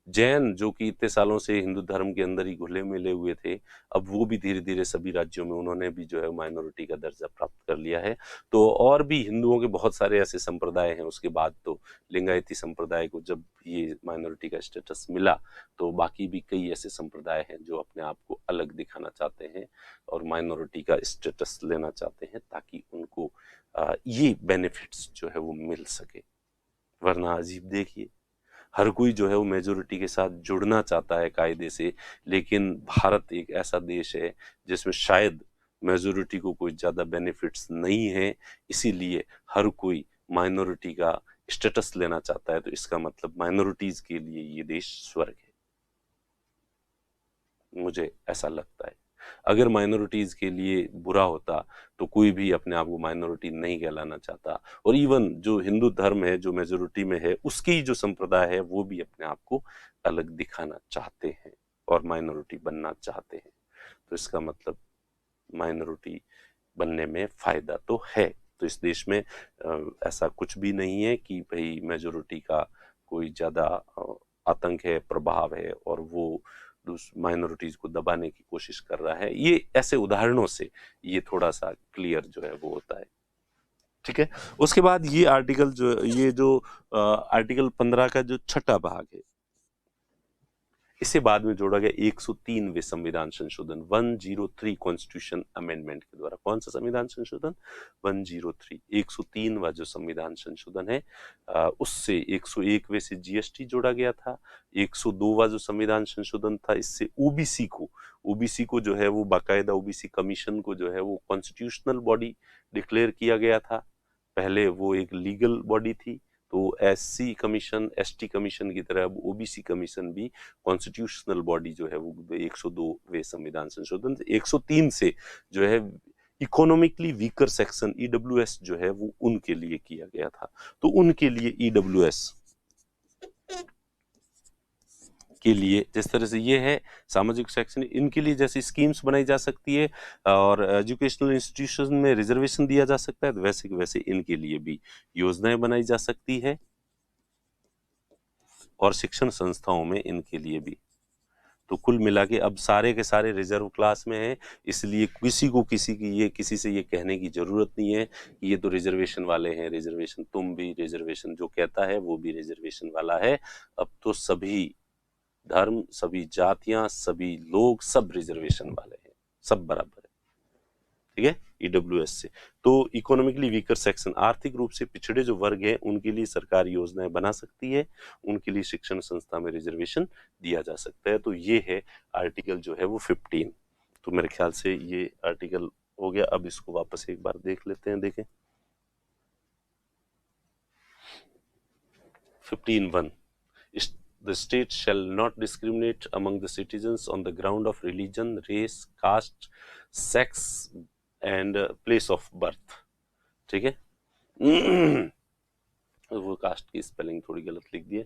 जैन जो कि इतने सालों से हिंदू धर्म के अंदर ही घुले मिले हुए थे, अब वो भी धीरे धीरे सभी राज्यों में उन्होंने भी जो है माइनॉरिटी का दर्जा प्राप्त कर लिया है। तो और भी हिंदुओं के बहुत सारे ऐसे संप्रदाय हैं। उसके बाद तो लिंगायती संप्रदाय को जब ये माइनॉरिटी का स्टेटस मिला तो बाकी भी कई ऐसे संप्रदाय हैं जो अपने आप को अलग दिखाना चाहते हैं और माइनॉरिटी का स्टेटस लेना चाहते हैं ताकि उनको ये बेनिफिट्स जो है वो मिल सके। वरना अजीब देखिए, हर कोई जो है वो मेजोरिटी के साथ जुड़ना चाहता है कायदे से, लेकिन भारत एक ऐसा देश है जिसमें शायद मेजोरिटी को कोई ज़्यादा बेनिफिट्स नहीं है, इसीलिए हर कोई माइनॉरिटी का स्टेटस लेना चाहता है। तो इसका मतलब माइनॉरिटीज के लिए ये देश स्वर्ग है, मुझे ऐसा लगता है। अगर माइनॉरिटीज के लिए बुरा होता तो कोई भी अपने आप को माइनॉरिटी नहीं कहलाना चाहता, और इवन जो हिंदू धर्म है जो मेजोरिटी में है उसकी जो संप्रदाय है वो भी अपने आप को अलग दिखाना चाहते हैं और माइनॉरिटी बनना चाहते हैं। तो इसका मतलब माइनॉरिटी बनने में फायदा तो है। तो इस देश में ऐसा कुछ भी नहीं है कि भाई मेजोरिटी का कोई ज्यादा आतंक है, प्रभाव है और वो माइनॉरिटीज को दबाने की कोशिश कर रहा है। ये ऐसे उदाहरणों से ये थोड़ा सा क्लियर जो है वो होता है। ठीक है, उसके बाद ये आर्टिकल जो आर्टिकल 15 का जो छठा भाग है, इसे बाद में जोड़ा गया 103वें संविधान संशोधन 103 कॉन्स्टिट्यूशन अमेंडमेंट के द्वारा। कौन सा संविधान संशोधन? 103, 103वां जो संविधान संशोधन है, उससे 101वें से जीएसटी जोड़ा गया था। 102वां जो संविधान संशोधन था, इससे ओबीसी को जो है वो बाकायदा ओबीसी कमीशन को जो है वो कॉन्स्टिट्यूशनल बॉडी डिक्लेयर किया गया था। पहले वो एक लीगल बॉडी थी, तो एससी कमीशन, एसटी कमीशन की तरह अब ओबीसी कमीशन भी कॉन्स्टिट्यूशनल बॉडी जो है वो 102वें संविधान संशोधन 103 से जो है इकोनॉमिकली वीकर सेक्शन ईडब्ल्यूएस जो है वो उनके लिए किया गया था। तो उनके लिए ईडब्ल्यूएस के लिए जिस तरह से ये है सामाजिक सेक्शन, इनके लिए जैसी स्कीम्स बनाई जा सकती है और एजुकेशनल इंस्टीट्यूशन में रिजर्वेशन दिया जा सकता है, तो वैसे वैसे इनके लिए भी योजनाएं बनाई जा सकती है और शिक्षण संस्थाओं में इनके लिए भी। तो कुल मिला के अब सारे के सारे रिजर्व क्लास में हैं, इसलिए किसी से ये कहने की जरूरत नहीं है कि ये तो रिजर्वेशन वाले हैं। रिजर्वेशन तुम भी, रिजर्वेशन जो कहता है वो भी रिजर्वेशन वाला है। अब तो सभी धर्म, सभी जातियां, सभी लोग सब रिजर्वेशन वाले हैं, सब बराबर है। ठीक है, ईडब्ल्यूएस से। तो इकोनॉमिकली वीकर सेक्शन, आर्थिक रूप से पिछड़े जो वर्ग हैं उनके लिए सरकार योजनाएं बना सकती है, उनके लिए शिक्षण संस्था में रिजर्वेशन दिया जा सकता है। तो ये है आर्टिकल जो है वो 15। तो मेरे ख्याल से ये आर्टिकल हो गया। अब इसको वापस एक बार देख लेते हैं। देखें 15(1), The state shall not discriminate among the citizens on the ground of religion, race, caste, sex and place of birth। ठीक है वो कास्ट की स्पेलिंग थोड़ी गलत लिख दी है।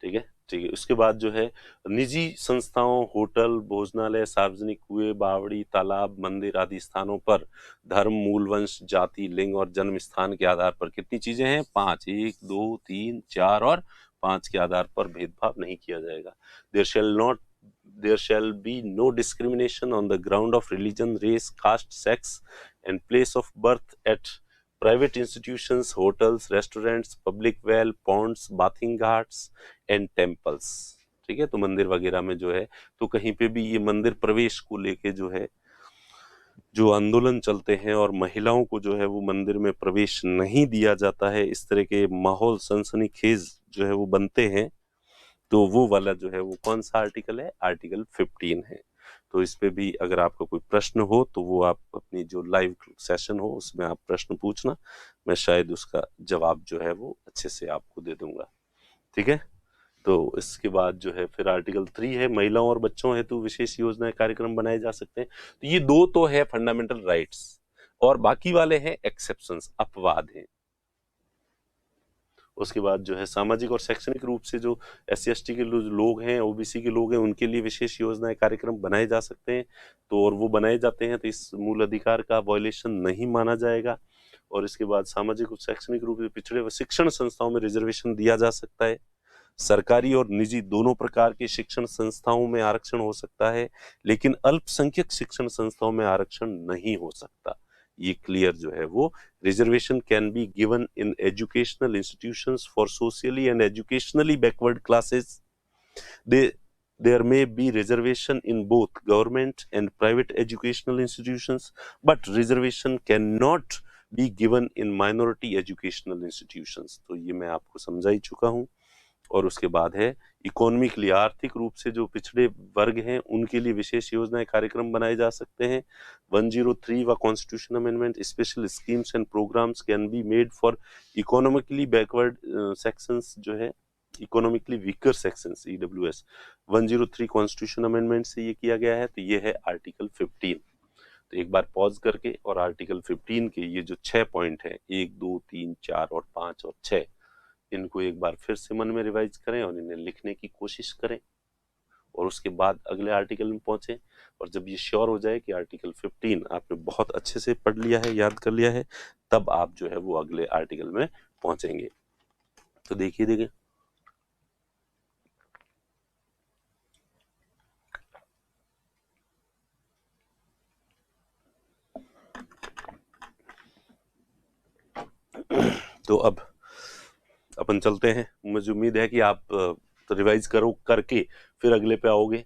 ठीक है, ठीक है। उसके बाद जो है निजी संस्थाओं, होटल, भोजनालय, सार्वजनिक कुएं, बावड़ी, तालाब, मंदिर आदि स्थानों पर धर्म, मूल वंश, जाति, लिंग और जन्म स्थान के आधार पर कितनी चीजें हैं? 5, 1, 2, 3, 4 और 5 के आधार पर भेदभाव नहीं किया जाएगा। There shall be no discrimination on the ground of religion, race, caste, sex and place of birth at private institutions, hotels, restaurants, public well, ponds, bathing ghats and temples. ठीक है, तो मंदिर वगैरह में जो है, तो कहीं पे भी ये मंदिर प्रवेश को लेके जो है जो आंदोलन चलते हैं और महिलाओं को जो है वो मंदिर में प्रवेश नहीं दिया जाता है, इस तरह के माहौल सनसनीखेज जो है वो बनते हैं, तो वो वाला जो है वो कौन सा आर्टिकल है, आर्टिकल 15 है। तो इस पे भी अगर आपका कोई प्रश्न हो तो वो आप अपनी जो लाइव सेशन हो उसमें आप प्रश्न पूछना, मैं शायद उसका जवाब जो है वो अच्छे से आपको दे दूंगा। ठीक है, तो इसके बाद जो है फिर आर्टिकल 3 है, महिलाओं और बच्चों हेतु विशेष योजनाएं कार्यक्रम बनाए जा सकते हैं। तो ये दो तो है फंडामेंटल राइट्स, और बाकी वाले हैं एक्सेप्शंस, अपवाद हैं। उसके बाद जो है सामाजिक और शैक्षणिक रूप से जो SC/ST के लोग हैं, OBC के लोग हैं, उनके लिए विशेष योजनाएं कार्यक्रम बनाए जा सकते हैं, तो और वो बनाए जाते हैं तो इस मूल अधिकार का वायलेशन नहीं माना जाएगा। और इसके बाद सामाजिक और शैक्षणिक रूप से पिछड़े व शिक्षण संस्थाओं में रिजर्वेशन दिया जा सकता है। सरकारी और निजी दोनों प्रकार के शिक्षण संस्थाओं में आरक्षण हो सकता है, लेकिन अल्पसंख्यक शिक्षण संस्थाओं में आरक्षण नहीं हो सकता। ये क्लियर जो है वो, reservation can be given in educational institutions for socially and educationally backward classes. There may be reservation in both government and private educational institutions, but reservation cannot be given in minority educational institutions। तो ये मैं आपको समझा ही चुका हूँ। और उसके बाद है इकोनॉमिकली, आर्थिक रूप से जो पिछड़े वर्ग हैं उनके लिए विशेष योजनाएं कार्यक्रम बनाए जा सकते हैं। 103 व constitution amendment, special schemes and programs can be made for economically backward sections, जो है economically weaker sections, EWS। 103 constitution amendment से ये किया गया है। तो ये है आर्टिकल 15। तो एक बार पॉज करके और आर्टिकल 15 के ये जो 6 पॉइंट है, 1, 2, 3, 4 और 5 और 6, इनको एक बार फिर से मन में रिवाइज करें और इन्हें लिखने की कोशिश करें, और उसके बाद अगले आर्टिकल में पहुंचे। और जब ये श्योर हो जाए कि आर्टिकल 15 आपने बहुत अच्छे से पढ़ लिया है, याद कर लिया है, तब आप जो है वो अगले आर्टिकल में पहुंचेंगे। तो देखिए तो अब अपन चलते हैं। मुझे उम्मीद है कि आप तो रिवाइज करो करके फिर अगले पे आओगे।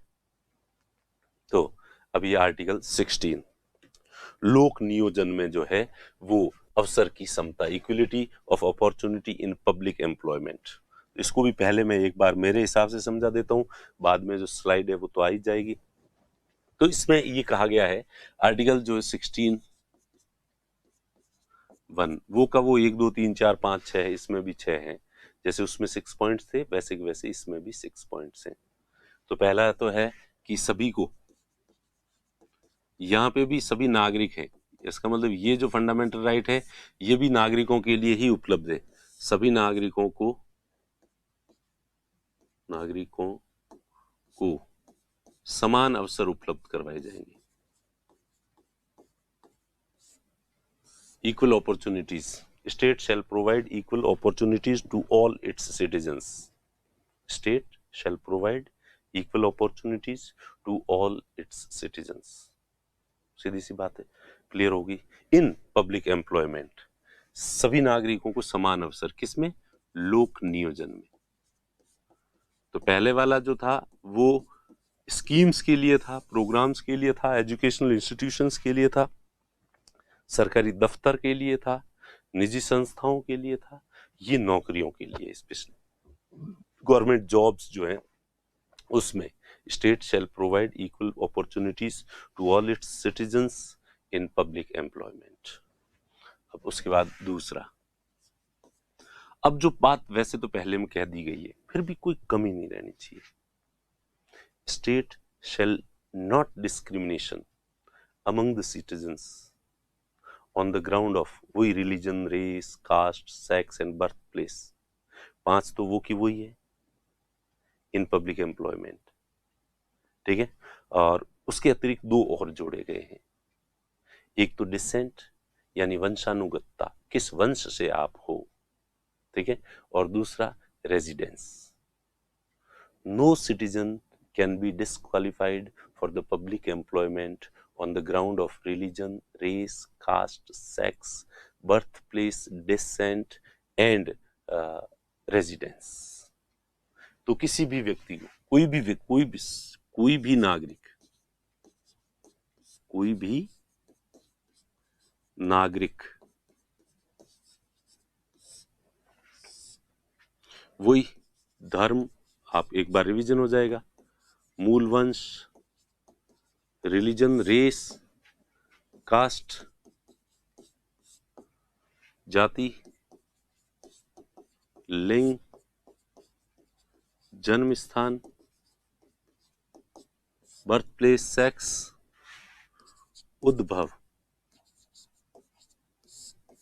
तो अब ये आर्टिकल 16, लोक नियोजन में जो है वो अवसर की समता, equality of opportunity in public employment. इसको भी पहले मैं एक बार मेरे हिसाब से समझा देता हूँ, बाद में जो स्लाइड है वो तो आ ही जाएगी। तो इसमें ये कहा गया है, आर्टिकल जो 16 1 वो का वो 1, 2, 3, 4, 5, 6 है, इसमें भी 6 हैं। जैसे उसमें 6 पॉइंट्स थे वैसे के वैसे इसमें भी 6 पॉइंट्स हैं। तो पहला तो है कि सभी को, यहाँ पे भी सभी नागरिक हैं, इसका मतलब ये जो फंडामेंटल राइट है ये भी नागरिकों के लिए ही उपलब्ध है। सभी नागरिकों को समान अवसर उपलब्ध करवाए जाएंगे। Equal opportunities, state shall provide equal opportunities to all its citizens. State shall provide equal opportunities to all its citizens. सीधी सी बात है, क्लियर होगी। इन पब्लिक एम्प्लॉयमेंट, सभी नागरिकों को समान अवसर, किसमें, लोक नियोजन में। तो पहले वाला जो था वो स्कीम्स के लिए था, प्रोग्राम्स के लिए था, एजुकेशनल इंस्टीट्यूशंस के लिए था, सरकारी दफ्तर के लिए था, निजी संस्थाओं के लिए था, ये नौकरियों के लिए, स्पेशली गवर्नमेंट जॉब्स जो है उसमें state shall provide equal opportunities to all its citizens in public employment. अब उसके बाद दूसरा, अब जो बात वैसे तो पहले में कह दी गई है, फिर भी कोई कमी नहीं रहनी चाहिए। State shall not discrimination among the citizens on the ground of, वही religion, race, caste, sex and birth place. 5 तो वो की वही है इन पब्लिक एम्प्लॉयमेंट, ठीक है। और उसके अतिरिक्त 2 और जोड़े गए हैं। एक तो डिसेंट यानी वंशानुगतता, किस वंश से आप हो, ठीक है। और दूसरा residence. No citizen can be disqualified for the public employment on the ground of religion, race, caste, sex, birth place, descent and residence. तो किसी भी व्यक्ति को, कोई भी नागरिक वही धर्म, आप एक बार रिवीजन हो जाएगा, मूल वंश, रिलीजन, रेस, कास्ट, जाति, लिंग, जन्म स्थान, बर्थ प्लेस, सेक्स, उद्भव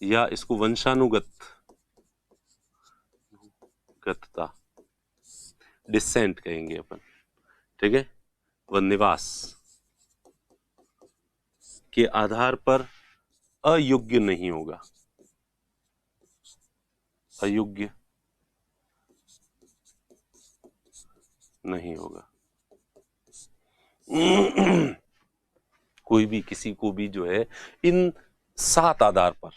या इसको वंशानुगतता, डिसेंट कहेंगे अपन, ठीक है, वह निवास के आधार पर अयोग्य नहीं होगा, अयोग्य नहीं होगा। कोई भी किसी को भी जो है इन 7 आधार पर,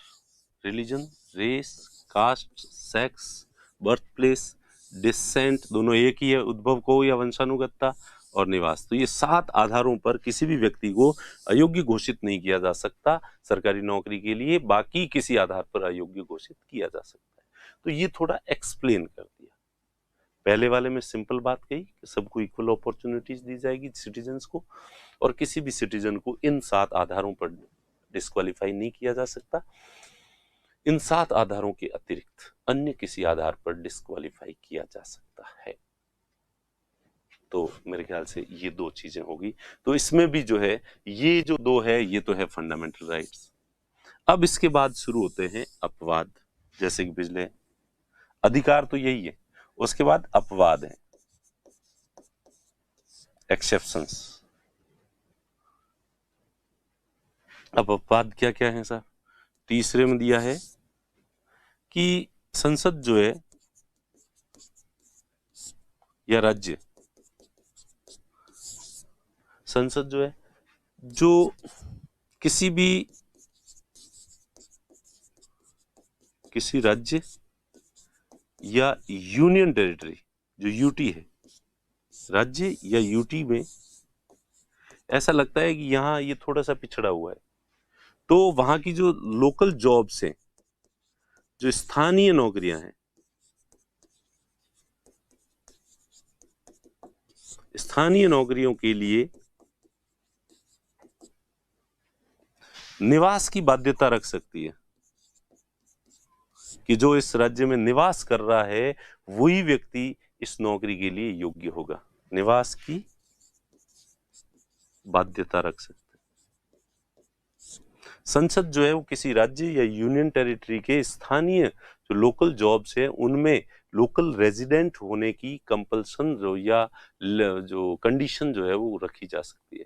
religion, race, caste, sex, birth place, descent, दोनों एक ही है, उद्भव को या वंशानुगतता, और निवास, तो ये 7 आधारों पर किसी भी व्यक्ति को अयोग्य घोषित नहीं किया जा सकता सरकारी नौकरी के लिए, बाकी किसी आधार पर अयोग्य घोषित किया जा सकता है। तो ये थोड़ा एक्सप्लेन कर दिया। पहले वाले में सिंपल बात कही कि सबको इक्वल अपॉर्चुनिटीज दी जाएगी सिटीजन्स को, और किसी भी सिटीजन को इन 7 आधारों पर डिस्क्वालीफाई नहीं किया जा सकता। इन 7 आधारों के अतिरिक्त अन्य किसी आधार पर डिस्क्वालीफाई किया जा सकता है। तो मेरे ख्याल से ये 2 चीजें होगी। तो इसमें भी जो है ये जो 2 है, ये तो है फंडामेंटल राइट्स। अब इसके बाद शुरू होते हैं अपवाद, जैसे कि पिछले अधिकार तो यही है, उसके बाद अपवाद है, एक्सेप्शंस। अब अपवाद क्या क्या है सर? तीसरे में दिया है कि संसद जो है या राज्य, संसद जो है, जो किसी राज्य या यूनियन टेरिटरी, जो यूटी है, राज्य या यूटी में ऐसा लगता है कि यहाँ ये थोड़ा सा पिछड़ा हुआ है, तो वहां की जो लोकल जॉब्स हैं, जो स्थानीय नौकरियां हैं, स्थानीय नौकरियों के लिए निवास की बाध्यता रख सकती है कि जो इस राज्य में निवास कर रहा है वही व्यक्ति इस नौकरी के लिए योग्य होगा। निवास की बाध्यता रख सकते हैं। संसद जो है वो किसी राज्य या यूनियन टेरिटरी के स्थानीय जो लोकल जॉब्स है उनमें लोकल रेजिडेंट होने की कंपल्सन या जो कंडीशन जो है वो रखी जा सकती है।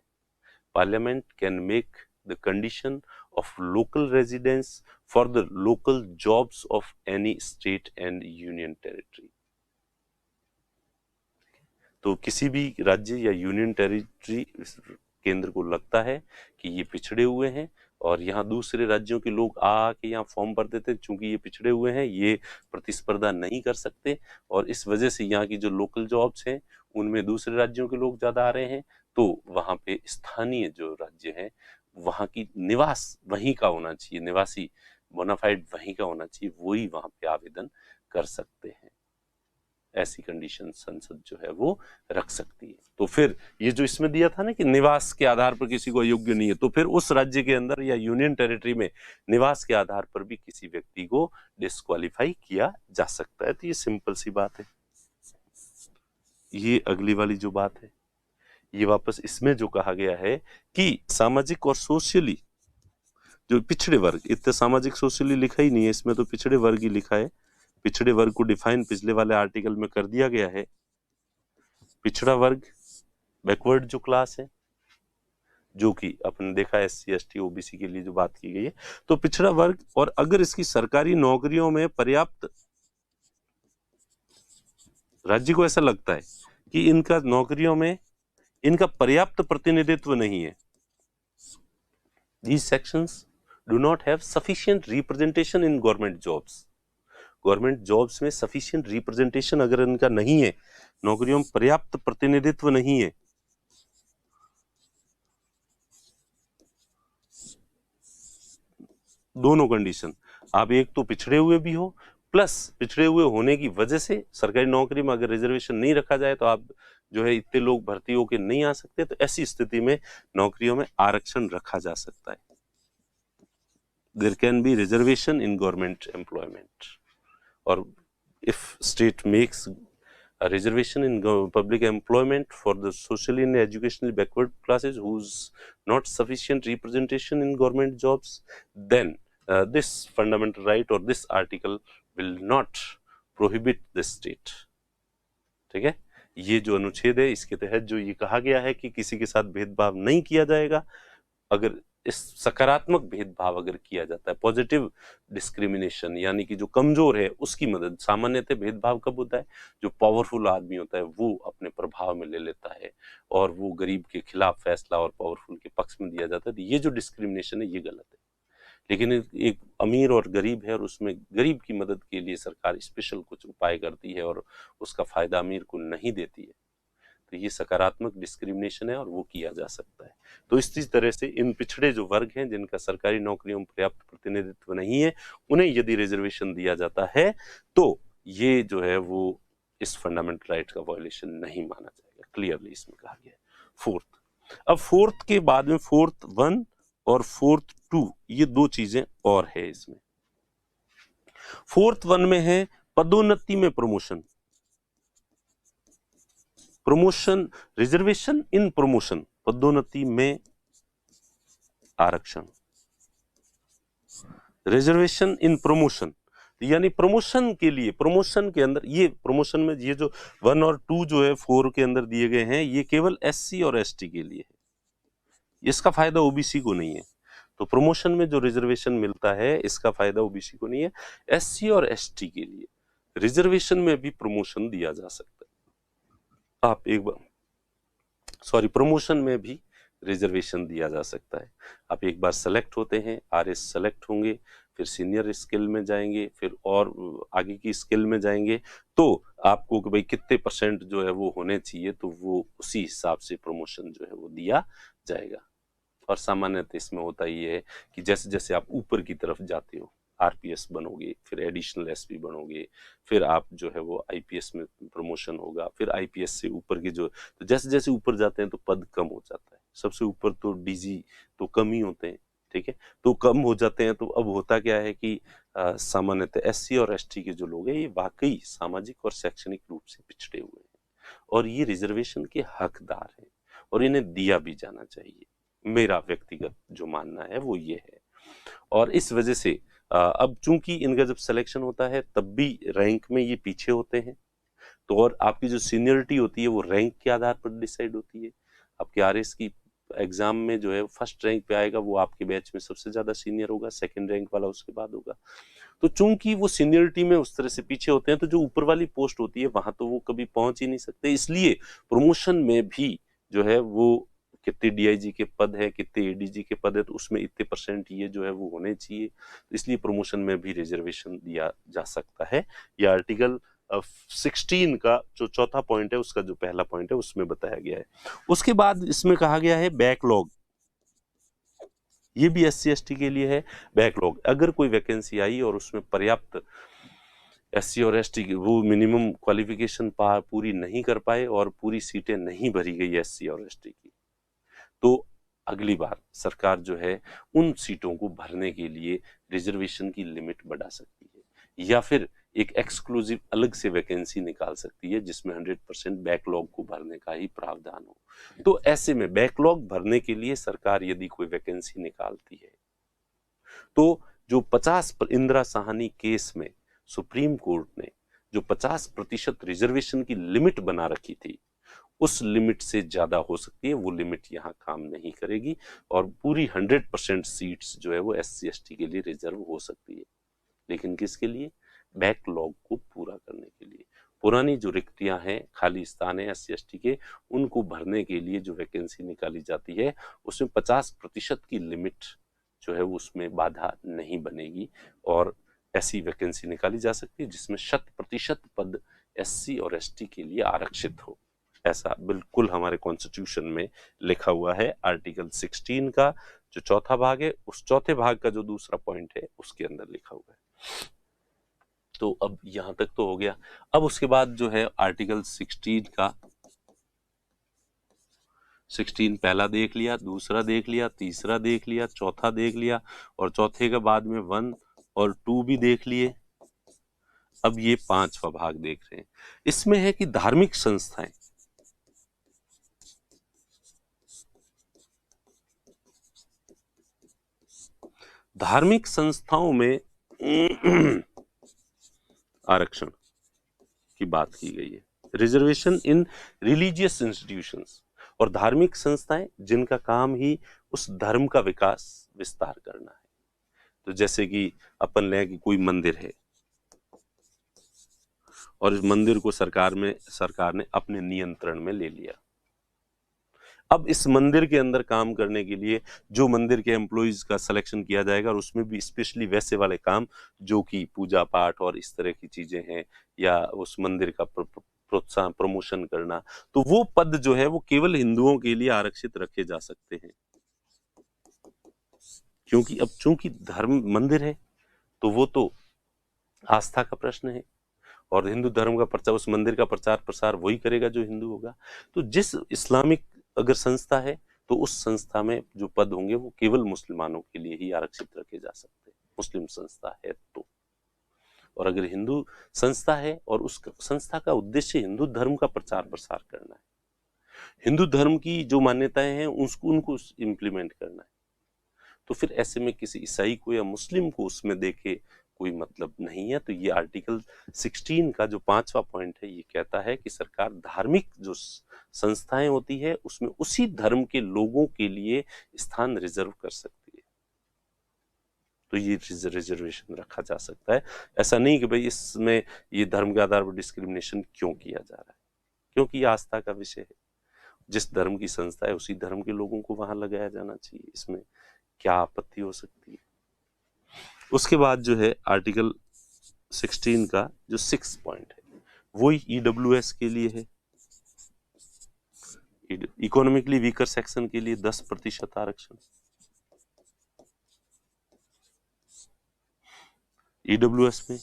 Parliament can make the condition of local residence for the local jobs of any state and union territory। तो किसी भी राज्य या यूनियन टेरिटरी केंद्र को लगता है कि ये पिछड़े हुए हैं और यहाँ दूसरे राज्यों के लोग आके यहाँ फॉर्म भर देते हैं, चूंकि ये पिछड़े हुए हैं, ये प्रतिस्पर्धा नहीं कर सकते और इस वजह से यहाँ की जो लोकल जॉब्स हैं उनमें दूसरे राज्यों के लोग ज्यादा आ रहे हैं, तो वहाँ पे स्थानीय जो राज्य है वहां की निवास वहीं का होना चाहिए, निवासी बोनाफाइड वहीं का होना चाहिए, वही वहां पे आवेदन कर सकते हैं। ऐसी कंडीशन संसद जो है वो रख सकती है। तो फिर ये जो इसमें दिया था ना कि निवास के आधार पर किसी को अयोग्य नहीं है, तो फिर उस राज्य के अंदर या यूनियन टेरिटरी में निवास के आधार पर भी किसी व्यक्ति को डिस्क्वालीफाई किया जा सकता है। तो ये सिंपल सी बात है। ये अगली वाली जो बात है, ये वापस इसमें जो कहा गया है कि सामाजिक और सोशली जो पिछड़े वर्ग, इतने सामाजिक सोशली लिखा ही नहीं है इसमें, तो पिछड़े वर्ग ही लिखा है। पिछड़े वर्ग को डिफाइन पिछले वाले आर्टिकल में कर दिया गया है। पिछड़ा वर्ग बैकवर्ड जो क्लास है, जो कि अपन देखा SC ST OBC के लिए जो बात की गई है, तो पिछड़ा वर्ग, और अगर इसकी सरकारी नौकरियों में पर्याप्त, राज्य को ऐसा लगता है कि इनका नौकरियों में इनका पर्याप्त प्रतिनिधित्व नहीं है, these sections do not have sufficient representation in government jobs. Government jobs में सफिशिएंट रिप्रेजेंटेशन अगर इनका नहीं है, नौकरियों में पर्याप्त प्रतिनिधित्व नहीं है, दोनों कंडीशन, आप एक तो पिछड़े हुए भी हो, प्लस पिछड़े हुए होने की वजह से सरकारी नौकरी में अगर रिजर्वेशन नहीं रखा जाए तो आप जो है इतने लोग भर्ती होके नहीं आ सकते, तो ऐसी स्थिति में नौकरियों में आरक्षण रखा जा सकता है। There can be reservation in government employment, और if state makes a reservation in public employment for the socially and educationally backward classes whose not sufficient representation in government jobs, then this fundamental right or this article will not prohibit the state. ठीक है, ये जो अनुच्छेद है इसके तहत जो ये कहा गया है कि किसी के साथ भेदभाव नहीं किया जाएगा, अगर इस सकारात्मक भेदभाव अगर किया जाता है, पॉजिटिव डिस्क्रिमिनेशन, यानी कि जो कमजोर है उसकी मदद, सामान्यतः भेदभाव कब होता है, जो पावरफुल आदमी होता है वो अपने प्रभाव में ले लेता है और वो गरीब के खिलाफ फैसला और पावरफुल के पक्ष में दिया जाता है, तो ये जो डिस्क्रिमिनेशन है ये गलत है। लेकिन एक अमीर और गरीब है और उसमें गरीब की मदद के लिए सरकार स्पेशल कुछ उपाय करती है और उसका फायदा अमीर को नहीं देती है, तो ये सकारात्मक डिस्क्रिमिनेशन है और वो किया जा सकता है। तो इसी तरह से इन पिछड़े जो वर्ग हैं जिनका सरकारी नौकरियों में पर्याप्त प्रतिनिधित्व नहीं है, उन्हें यदि रिजर्वेशन दिया जाता है तो ये जो है वो इस फंडामेंटल राइट का वायलेशन नहीं माना जाएगा, क्लियरली इसमें कहा गया है। फोर्थ, अब फोर्थ के बाद में फोर्थ 1 और फोर्थ 2, ये दो चीजें और है इसमें। फोर्थ 1 में है पदोन्नति में promotion, promotion, reservation in promotion, पदोन्नति में आरक्षण, रिजर्वेशन इन प्रमोशन, यानी प्रमोशन के लिए, प्रमोशन के अंदर, ये प्रमोशन में ये जो 1 और 2 जो है 4 के अंदर दिए गए हैं, ये केवल एससी और एसटी के लिए है, इसका फायदा ओबीसी को नहीं है। तो प्रमोशन में जो रिजर्वेशन मिलता है इसका फायदा ओबीसी को नहीं है, एससी और एसटी के लिए रिजर्वेशन में भी प्रमोशन दिया जा सकता है। आप एक बार, सॉरी, प्रमोशन में भी रिजर्वेशन दिया जा सकता है। आप एक बार सेलेक्ट होते हैं, आरएस सेलेक्ट होंगे, फिर सीनियर स्किल में जाएंगे, फिर और आगे की स्किल में जाएंगे, तो आपको कि भाई कितने परसेंट जो है वो होने चाहिए, तो वो उसी हिसाब से प्रमोशन जो है वो दिया जाएगा। और सामान्यतः इसमें होता ये है कि जैसे जैसे आप ऊपर की तरफ जाते हो, आरपीएस बनोगे, फिर एडिशनल एसपी बनोगे, फिर आप जो है वो आईपीएस में प्रमोशन होगा, फिर आईपीएस से ऊपर की जो, तो जैसे जैसे ऊपर जाते हैं तो पद कम हो जाता है। सबसे ऊपर तो डीजी तो कम ही होते हैं, ठीक है, तो कम हो जाते हैं। तो अब होता क्या है कि सामान्यतः एससी और एसटी के जो लोग हैं ये वाकई सामाजिक और शैक्षणिक रूप से पिछड़े हुए हैं और ये रिजर्वेशन के हकदार हैं और इन्हें दिया भी जाना चाहिए। मेरा व्यक्तिगत जो मानना है वो ये है। और इस वजह से अब चूंकि इनका जब सिलेक्शन होता है तब भी रैंक में ये पीछे होते हैं, तो और आपकी जो सीनियरिटी होती है वो रैंक के आधार पर डिसाइड होती है। आपके आरएस की एग्जाम में जो है फर्स्ट रैंक पे आएगा वो आपके बैच में सबसे ज्यादा सीनियर होगा, सेकंड रैंक वाला उसके बाद होगा। तो चूंकि वो सीनियरिटी में उस तरह से पीछे होते हैं, तो जो ऊपर वाली पोस्ट होती है वहां तो वो कभी पहुंच ही नहीं सकते, इसलिए प्रमोशन में भी जो है वो कितने डीआईजी के पद है, कितने एडीजी के पद है, तो उसमें इतने परसेंट ये जो है वो होने चाहिए, इसलिए प्रमोशन में भी रिजर्वेशन दिया जा सकता है। यह आर्टिकल 16 का जो चौथा पॉइंट है उसका जो पहला पॉइंट है उसमें बताया गया है। उसके बाद इसमें कहा गया है बैकलॉग, ये भी एससी एसटी के लिए है। बैकलॉग, अगर कोई वैकेंसी आई और उसमें पर्याप्त एससी और एसटी की वो मिनिमम क्वालिफिकेशन पूरी नहीं कर पाए और पूरी सीटें नहीं भरी गई एससी और एसटी की, तो अगली बार सरकार जो है उन सीटों को भरने के लिए रिजर्वेशन की लिमिट बढ़ा सकती है या फिर एक एक्सक्लूसिव अलग से वैकेंसी निकाल सकती है जिसमें 100% बैकलॉग को भरने का ही प्रावधान हो। तो ऐसे में बैकलॉग भरने के लिए सरकार यदि कोई वैकेंसी निकालती है तो जो 50 इंदिरा साहनी केस में सुप्रीम कोर्ट ने जो 50% रिजर्वेशन की लिमिट बना रखी थी उस लिमिट से ज्यादा हो सकती है, वो लिमिट यहाँ काम नहीं करेगी और पूरी 100% सीट्स जो है वो एससी एसटी के लिए रिजर्व हो सकती है। लेकिन किसके लिए? बैकलॉग को पूरा करने के लिए। पुरानी जो रिक्तियां हैं, खाली स्थान है एससी एसटी के, उनको भरने के लिए जो वैकेंसी निकाली जाती है उसमें 50% की लिमिट जो है उसमें बाधा नहीं बनेगी और ऐसी वैकेंसी निकाली जा सकती है जिसमें 100% पद एससी और एसटी के लिए आरक्षित हो। ऐसा बिल्कुल हमारे कॉन्स्टिट्यूशन में लिखा हुआ है। आर्टिकल 16 का जो चौथा भाग है, उस चौथे भाग का जो दूसरा पॉइंट है उसके अंदर लिखा हुआ है। तो अब यहां तक तो हो गया। अब उसके बाद जो है आर्टिकल 16 का 16 पहला देख लिया, दूसरा देख लिया, तीसरा देख लिया, चौथा देख लिया और चौथे के बाद में 1 और 2 भी देख लिए। अब ये 5वां भाग देख रहे हैं। इसमें है कि धार्मिक संस्थाएं, धार्मिक संस्थाओं में आरक्षण की बात की गई है। रिजर्वेशन इन रिलीजियस इंस्टीट्यूशंस, और धार्मिक संस्थाएं जिनका काम ही उस धर्म का विकास विस्तार करना है। तो जैसे कि अपन लें कि कोई मंदिर है और इस मंदिर को सरकार ने अपने नियंत्रण में ले लिया। अब इस मंदिर के अंदर काम करने के लिए जो मंदिर के एम्प्लॉइज का सिलेक्शन किया जाएगा, और उसमें भी स्पेशली वैसे वाले काम जो कि पूजा पाठ और इस तरह की चीजें हैं, या उस मंदिर का प्रोत्साहन प्रमोशन करना, तो वो पद जो है वो केवल हिंदुओं के लिए आरक्षित रखे जा सकते हैं। क्योंकि अब चूंकि धर्म मंदिर है तो वो तो आस्था का प्रश्न है, और हिंदू धर्म का प्रचार, उस मंदिर का प्रचार प्रसार वही करेगा जो हिंदू होगा। तो जिस इस्लामिक अगर संस्था है तो उस संस्था में जो पद होंगे वो केवल मुसलमानों के लिए ही आरक्षित रखे जा सकते हैं, मुस्लिम संस्था है तो। और अगर हिंदू संस्था है और उस संस्था का उद्देश्य हिंदू धर्म का प्रचार प्रसार करना है, हिंदू धर्म की जो मान्यताएं हैं उनको इम्प्लीमेंट करना है, तो फिर ऐसे में किसी ईसाई को या मुस्लिम को उसमें देखे कोई मतलब नहीं है। तो ये आर्टिकल 16 का जो 5वां पॉइंट है ये कहता है कि सरकार धार्मिक जो संस्थाएं होती है उसमें उसी धर्म के लोगों के लिए स्थान रिजर्व कर सकती है। तो ये रिजर्वेशन रखा जा सकता है। ऐसा नहीं कि भाई इसमें ये धर्म के आधार पर डिस्क्रिमिनेशन क्यों किया जा रहा है, क्योंकि ये आस्था का विषय है। जिस धर्म की संस्था है उसी धर्म के लोगों को वहां लगाया जाना चाहिए, इसमें क्या आपत्ति हो सकती है। उसके बाद जो है आर्टिकल 16 का जो 6 पॉइंट है वही ईडब्ल्यूएस के लिए है। इकोनॉमिकली वीकर सेक्शन के लिए 10% आरक्षण। ईडब्ल्यूएस में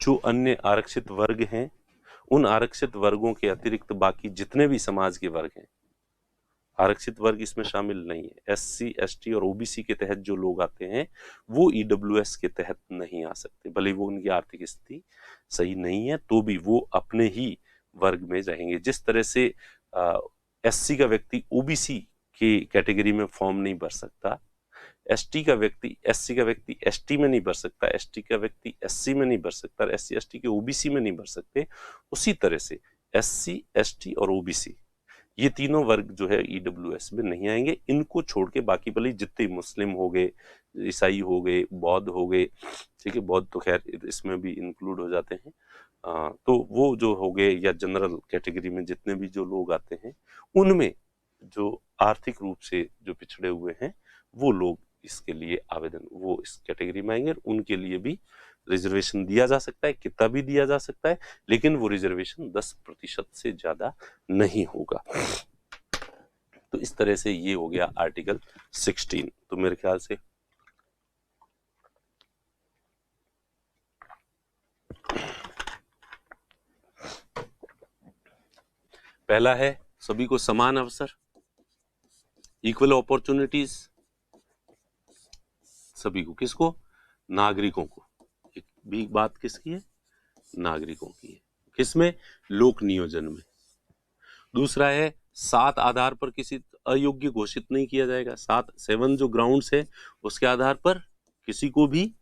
जो अन्य आरक्षित वर्ग हैं, उन आरक्षित वर्गों के अतिरिक्त बाकी जितने भी समाज के वर्ग हैं, आरक्षित वर्ग इसमें शामिल नहीं है। एससी, एसटी और ओबीसी के तहत जो लोग आते हैं वो ईडब्ल्यूएस के तहत नहीं आ सकते, भले वो उनकी आर्थिक स्थिति सही नहीं है तो भी वो अपने ही वर्ग में रहेंगे। जिस तरह से एससी का व्यक्ति ओबीसी की कैटेगरी में फॉर्म नहीं भर सकता, एससी का व्यक्ति एसटी में नहीं भर सकता, एसटी का व्यक्ति एससी में नहीं भर सकता, एससी एसटी के ओबीसी में नहीं भर सकते, उसी तरह से एससी, एसटी और ओबीसी ये तीनों वर्ग जो है ईडब्ल्यूएस में नहीं आएंगे। इनको छोड़ के बाकी भले जितने मुस्लिम हो गए, ईसाई हो गए, बौद्ध हो गए, ठीक है, बौद्ध तो खैर इसमें भी इंक्लूड हो जाते हैं, तो वो जो हो गए, या जनरल कैटेगरी में जितने भी जो लोग आते हैं, उनमें जो आर्थिक रूप से जो पिछड़े हुए हैं वो लोग इसके लिए आवेदन, वो इस कैटेगरी में आएंगे। उनके लिए भी रिजर्वेशन दिया जा सकता है, कितना भी दिया जा सकता है, लेकिन वो रिजर्वेशन 10% से ज्यादा नहीं होगा। तो इस तरह से ये हो गया आर्टिकल 16। तो मेरे ख्याल से पहला है सभी को समान अवसर, इक्वल अपॉर्चुनिटीज, सभी को, किसको? नागरिकों को। एक भी बात किसकी है? नागरिकों की है। किसमें? लोक नियोजन में। दूसरा है 7 आधार पर किसी अयोग्य घोषित नहीं किया जाएगा। 7 जो ग्राउंड्स है उसके आधार पर किसी को भी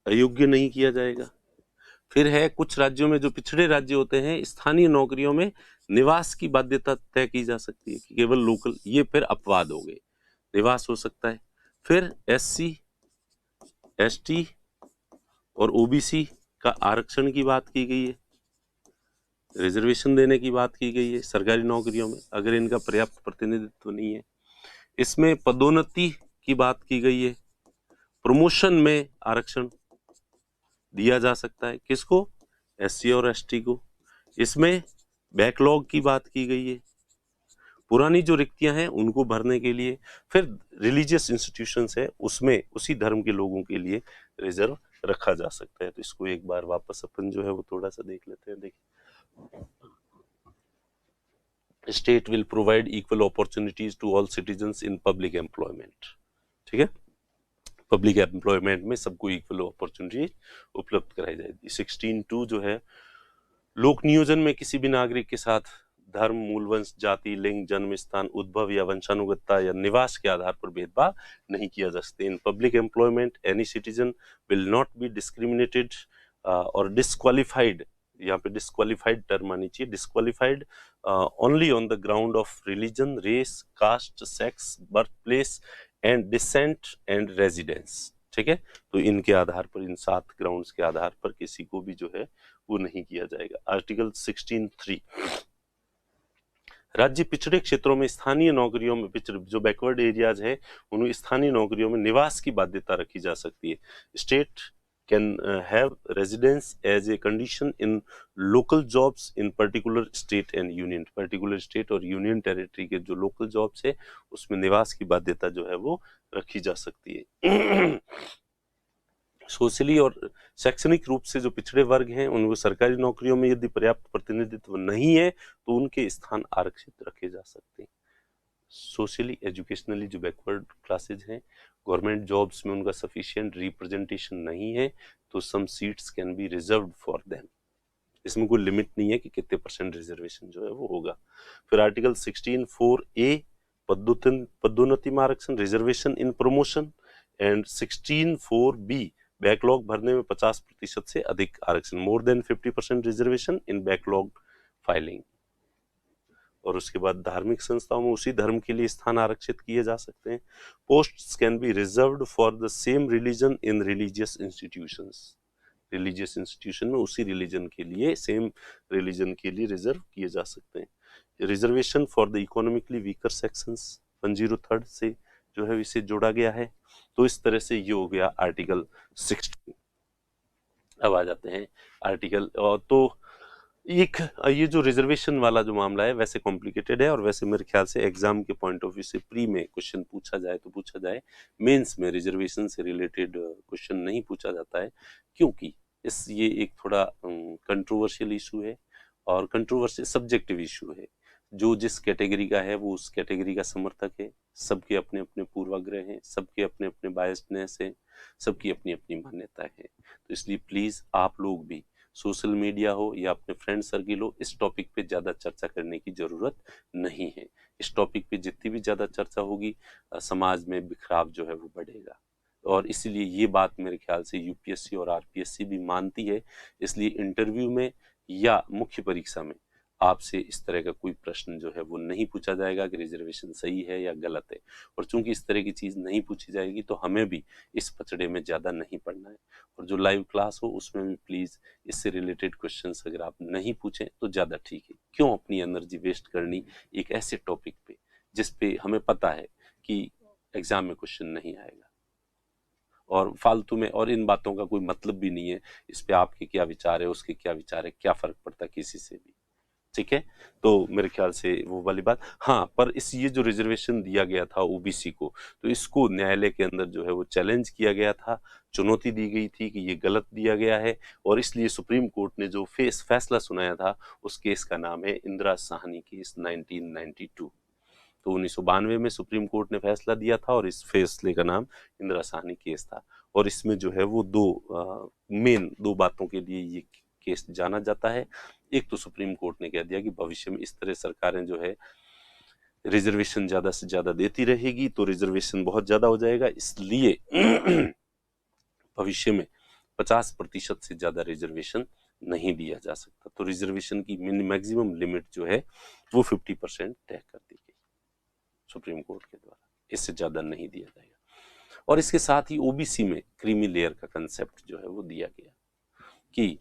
अयोग्य नहीं किया जाएगा। फिर है कुछ राज्यों में, जो पिछड़े राज्य होते हैं, स्थानीय नौकरियों में निवास की बाध्यता तय की जा सकती है कि केवल लोकल, ये फिर अपवाद हो गए, निवास हो सकता है। फिर एससी, एसटी और ओबीसी का आरक्षण की बात की गई है, रिजर्वेशन देने की बात की गई है सरकारी नौकरियों में, अगर इनका पर्याप्त प्रतिनिधित्व नहीं है। इसमें पदोन्नति की बात की गई है, प्रमोशन में आरक्षण दिया जा सकता है, किसको? एससी और एसटी को। इसमें बैकलॉग की बात की गई है, पुरानी जो रिक्तियां हैं उनको भरने के लिए। फिर रिलीजियस इंस्टीट्यूशंस है, उसमें उसी धर्म के लोगों के लिए रिजर्व रखा जा सकता है। तो इसको एक बार वापस अपन जो है वो थोड़ा सा देख लेते हैं। देखिए, state will provide equal opportunities to all citizens in public employment. ठीक है, पब्लिक एम्प्लॉयमेंट में सबको इक्वल अपॉर्चुनिटी उपलब्ध कराई जाएगी। 16(2) जो है, लोक नियोजन में किसी भी नागरिक के साथ धर्म, मूलवंश, जाति, लिंग, जन्म स्थान, उद्भव या वंशानुगतता या निवास के आधार पर भेदभाव नहीं किया जा सकता। In public employment any citizen will not be discriminated और डिस्क्वालिफाइड, यहाँ पे डिस्क्वालिफाइड टर्म आनी चाहिए, disqualified only on the ground of religion, race, caste, sex, birth place and descent and residence. ठीक है, तो इनके आधार पर, इन 7 ग्राउंड्स के आधार पर किसी को भी जो है वो नहीं किया जाएगा। आर्टिकल 16(3), राज्य पिछड़े क्षेत्रों में स्थानीय नौकरियों में, जो बैकवर्ड एरियाज है उनमें स्थानीय नौकरियों में निवास की बाध्यता रखी जा सकती है। State can have residence as a condition in local jobs in particular state and union. Particular state और यूनियन टेरिटरी के जो लोकल जॉब्स है उसमें निवास की बाध्यता जो है वो रखी जा सकती है। सोशली और शैक्षणिक रूप से जो पिछड़े वर्ग हैं उनको सरकारी नौकरियों में यदि पर्याप्त प्रतिनिधित्व नहीं है तो उनके स्थान आरक्षित रखे जा सकते हैं। सोशली एजुकेशनली जो बैकवर्ड क्लासेज हैं, गवर्नमेंट जॉब्स में उनका सफिशिएंट रिप्रेजेंटेशन नहीं है तो some seats can be reserved for them. इसमें कोई लिमिट नहीं है कि कितने % रिजर्वेशन जो है वो होगा। फिर आर्टिकल 16(4)(a) पदोन्नति में आरक्षण, reservation in promotion, and 16(4)(b) backlog भरने में 50% से अधिक आरक्षण, मोर देन 50% रिजर्वेशन इन बैकलॉग फाइलिंग। और उसके बाद धार्मिक संस्थाओं में उसी धर्म के लिए स्थान आरक्षित किए जा सकते हैं। Posts can be reserved for the same religion in religious institutions. Religious institution में उसी रिलीजन के लिए, सेम रिलीजन के लिए रिजर्व किए जा सकते हैं। Reservation for the economically weaker sections 103 से जो है इसे जोड़ा गया है। तो इस तरह से ये हो गया आर्टिकल 16। अब आ जाते हैं आर्टिकल, तो एक ये जो रिजर्वेशन वाला जो मामला है वैसे कॉम्प्लिकेटेड है, और वैसे मेरे ख्याल से एग्जाम के पॉइंट ऑफ व्यू से प्री में क्वेश्चन पूछा जाए तो पूछा जाए, मेंस में रिजर्वेशन से रिलेटेड क्वेश्चन नहीं पूछा जाता है, क्योंकि ये एक थोड़ा कंट्रोवर्शियल इशू है और कंट्रोवर्शियल सब्जेक्टिव इशू है। जो जिस कैटेगरी का है वो उस कैटेगरी का समर्थक है, सबके अपने अपने पूर्वाग्रह हैं, सबके अपने अपने बायसनेस हैं, सबकी अपनी अपनी मान्यताएं हैं। तो इसलिए प्लीज आप लोग भी, सोशल मीडिया हो या अपने फ्रेंड सर्किल हो, इस टॉपिक पे ज़्यादा चर्चा करने की ज़रूरत नहीं है। इस टॉपिक पे जितनी भी ज़्यादा चर्चा होगी समाज में बिखराव जो है वो बढ़ेगा, और इसीलिए ये बात मेरे ख्याल से यूपीएससी और आरपीएससी भी मानती है। इसलिए इंटरव्यू में या मुख्य परीक्षा में आपसे इस तरह का कोई प्रश्न जो है वो नहीं पूछा जाएगा कि रिजर्वेशन सही है या गलत है। और चूंकि इस तरह की चीज़ नहीं पूछी जाएगी तो हमें भी इस पचड़े में ज़्यादा नहीं पढ़ना है। और जो लाइव क्लास हो उसमें भी प्लीज़ इससे रिलेटेड क्वेश्चंस अगर आप नहीं पूछें तो ज़्यादा ठीक है। क्यों अपनी एनर्जी वेस्ट करनी एक ऐसे टॉपिक पे जिस पे हमें पता है कि एग्जाम में क्वेश्चन नहीं आएगा, और फालतू में, और इन बातों का कोई मतलब भी नहीं है। इस पे आपके क्या विचार है, उसके क्या विचार है, क्या फर्क पड़ता है किसी से भी। ठीक है, तो मेरे ख्याल से वो वाली बात। हाँ, पर ये जो रिजर्वेशन दिया गया था ओबीसी को, तो इसको न्यायालय के अंदर जो है वो चैलेंज किया गया था, चुनौती दी गई थी कि ये गलत दिया गया है, और इसलिए सुप्रीम कोर्ट ने जो फैसला सुनाया था उस केस का नाम है इंदिरा साहनी केस 1992। तो 1992 में सुप्रीम कोर्ट ने फैसला दिया था और इस फैसले का नाम इंदिरा साहनी केस था। और इसमें जो है वो दो बातों के लिए ये केस जाना जाता है। एक तो सुप्रीम कोर्ट ने कह दिया कि भविष्य में इस तरह सरकारें जो है रिजर्वेशन ज्यादा से ज्यादा देती रहेगी तो रिजर्वेशन बहुत ज्यादा हो जाएगा, इसलिए भविष्य में 50% से ज्यादा रिजर्वेशन नहीं दिया जा सकता। तो रिजर्वेशन की मैक्सिमम लिमिट जो है वो 50% तय कर दी गई सुप्रीम कोर्ट के द्वारा, इससे ज्यादा नहीं दिया जाएगा। और इसके साथ ही ओबीसी में क्रीमी लेयर का कंसेप्ट जो है वो दिया गया कि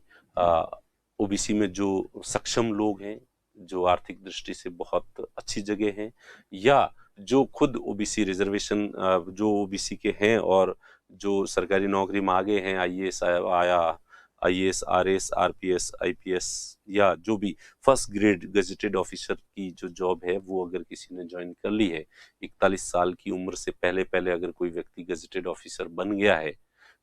ओबीसी में जो सक्षम लोग हैं, जो आर्थिक दृष्टि से बहुत अच्छी जगह हैं, या जो खुद ओबीसी रिजर्वेशन जो ओबीसी के हैं और जो सरकारी नौकरी में आगे हैं, आईएएस आया, आईएएस, आरएस, आरपीएस, आईपीएस या जो भी फर्स्ट ग्रेड गजेटेड ऑफिसर की जो जॉब है वो अगर किसी ने ज्वाइन कर ली है 41 साल की उम्र से पहले पहले अगर कोई व्यक्ति गजेटेड ऑफिसर बन गया है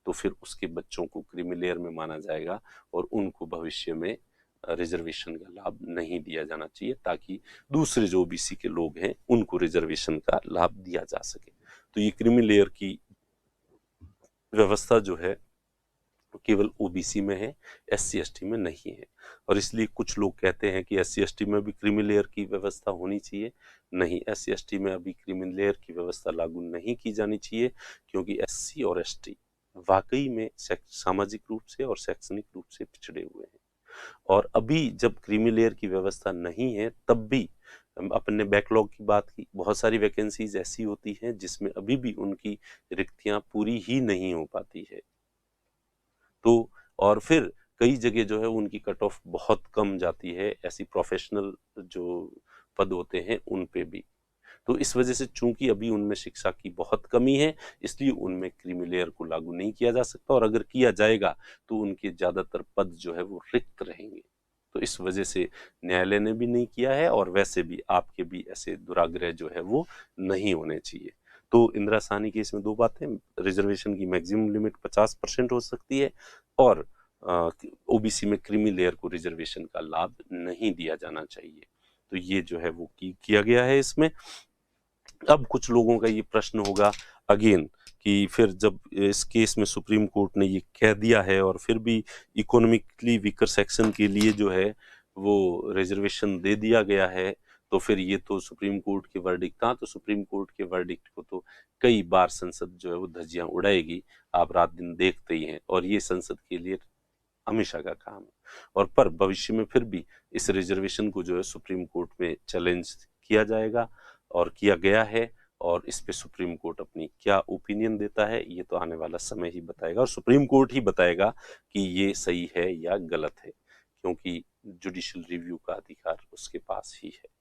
तो फिर उसके बच्चों को क्रीमी लेयर में माना जाएगा और उनको भविष्य में रिजर्वेशन का लाभ नहीं दिया जाना चाहिए, ताकि दूसरे जो ओबीसी के लोग हैं उनको रिजर्वेशन का लाभ दिया जा सके। तो ये क्रीमी लेयर की व्यवस्था जो है केवल ओबीसी में है, एससी एसटी में नहीं है। और इसलिए कुछ लोग कहते हैं कि एससी एसटी में भी क्रीमी लेयर की व्यवस्था होनी चाहिए। नहीं, एससी एसटी में अभी क्रीमी लेयर की व्यवस्था लागू नहीं की जानी चाहिए, क्योंकि एससी और एसटी वाकई में सामाजिक रूप से और शैक्षणिक रूप से पिछड़े हुए हैं। और अभी जब क्रीमी लेयर की व्यवस्था नहीं है तब भी अपने बैकलॉग की बात की, बहुत सारी वैकेंसीज ऐसी होती हैं जिसमें अभी भी उनकी रिक्तियां पूरी ही नहीं हो पाती है। तो और फिर कई जगह जो है उनकी कट ऑफ बहुत कम जाती है, ऐसी प्रोफेशनल जो पद होते हैं उन पे भी। तो इस वजह से चूंकि अभी उनमें शिक्षा की बहुत कमी है, इसलिए उनमें क्रीमी लेयर को लागू नहीं किया जा सकता, और अगर किया जाएगा तो उनके ज्यादातर पद जो है वो रिक्त रहेंगे। तो इस वजह से न्यायालय ने भी नहीं किया है, और वैसे भी आपके भी ऐसे दुराग्रह जो है वो नहीं होने चाहिए। तो इंदिरा साहनी केस में दो बातें, रिजर्वेशन की मैक्सिमम लिमिट 50% हो सकती है, और ओबीसी में क्रीमी लेयर को रिजर्वेशन का लाभ नहीं दिया जाना चाहिए। तो ये जो है वो किया गया है इसमें। अब कुछ लोगों का ये प्रश्न होगा अगेन कि फिर जब इस केस में सुप्रीम कोर्ट ने ये कह दिया है और फिर भी इकोनॉमिकली वीकर सेक्शन के लिए जो है वो रिजर्वेशन दे दिया गया है, तो फिर ये तो सुप्रीम कोर्ट के वर्डिक्ट था, तो सुप्रीम कोर्ट के वर्डिक्ट को तो कई बार संसद जो है वो धज्जियां उड़ाएगी, आप रात दिन देखते ही हैं, और ये संसद के लिए हमेशा का काम है। और पर भविष्य में फिर भी इस रिजर्वेशन को जो है सुप्रीम कोर्ट में चैलेंज किया जाएगा और किया गया है, और इस पे सुप्रीम कोर्ट अपनी क्या ओपिनियन देता है ये तो आने वाला समय ही बताएगा, और सुप्रीम कोर्ट ही बताएगा कि ये सही है या गलत है, क्योंकि जुडिशियल रिव्यू का अधिकार उसके पास ही है।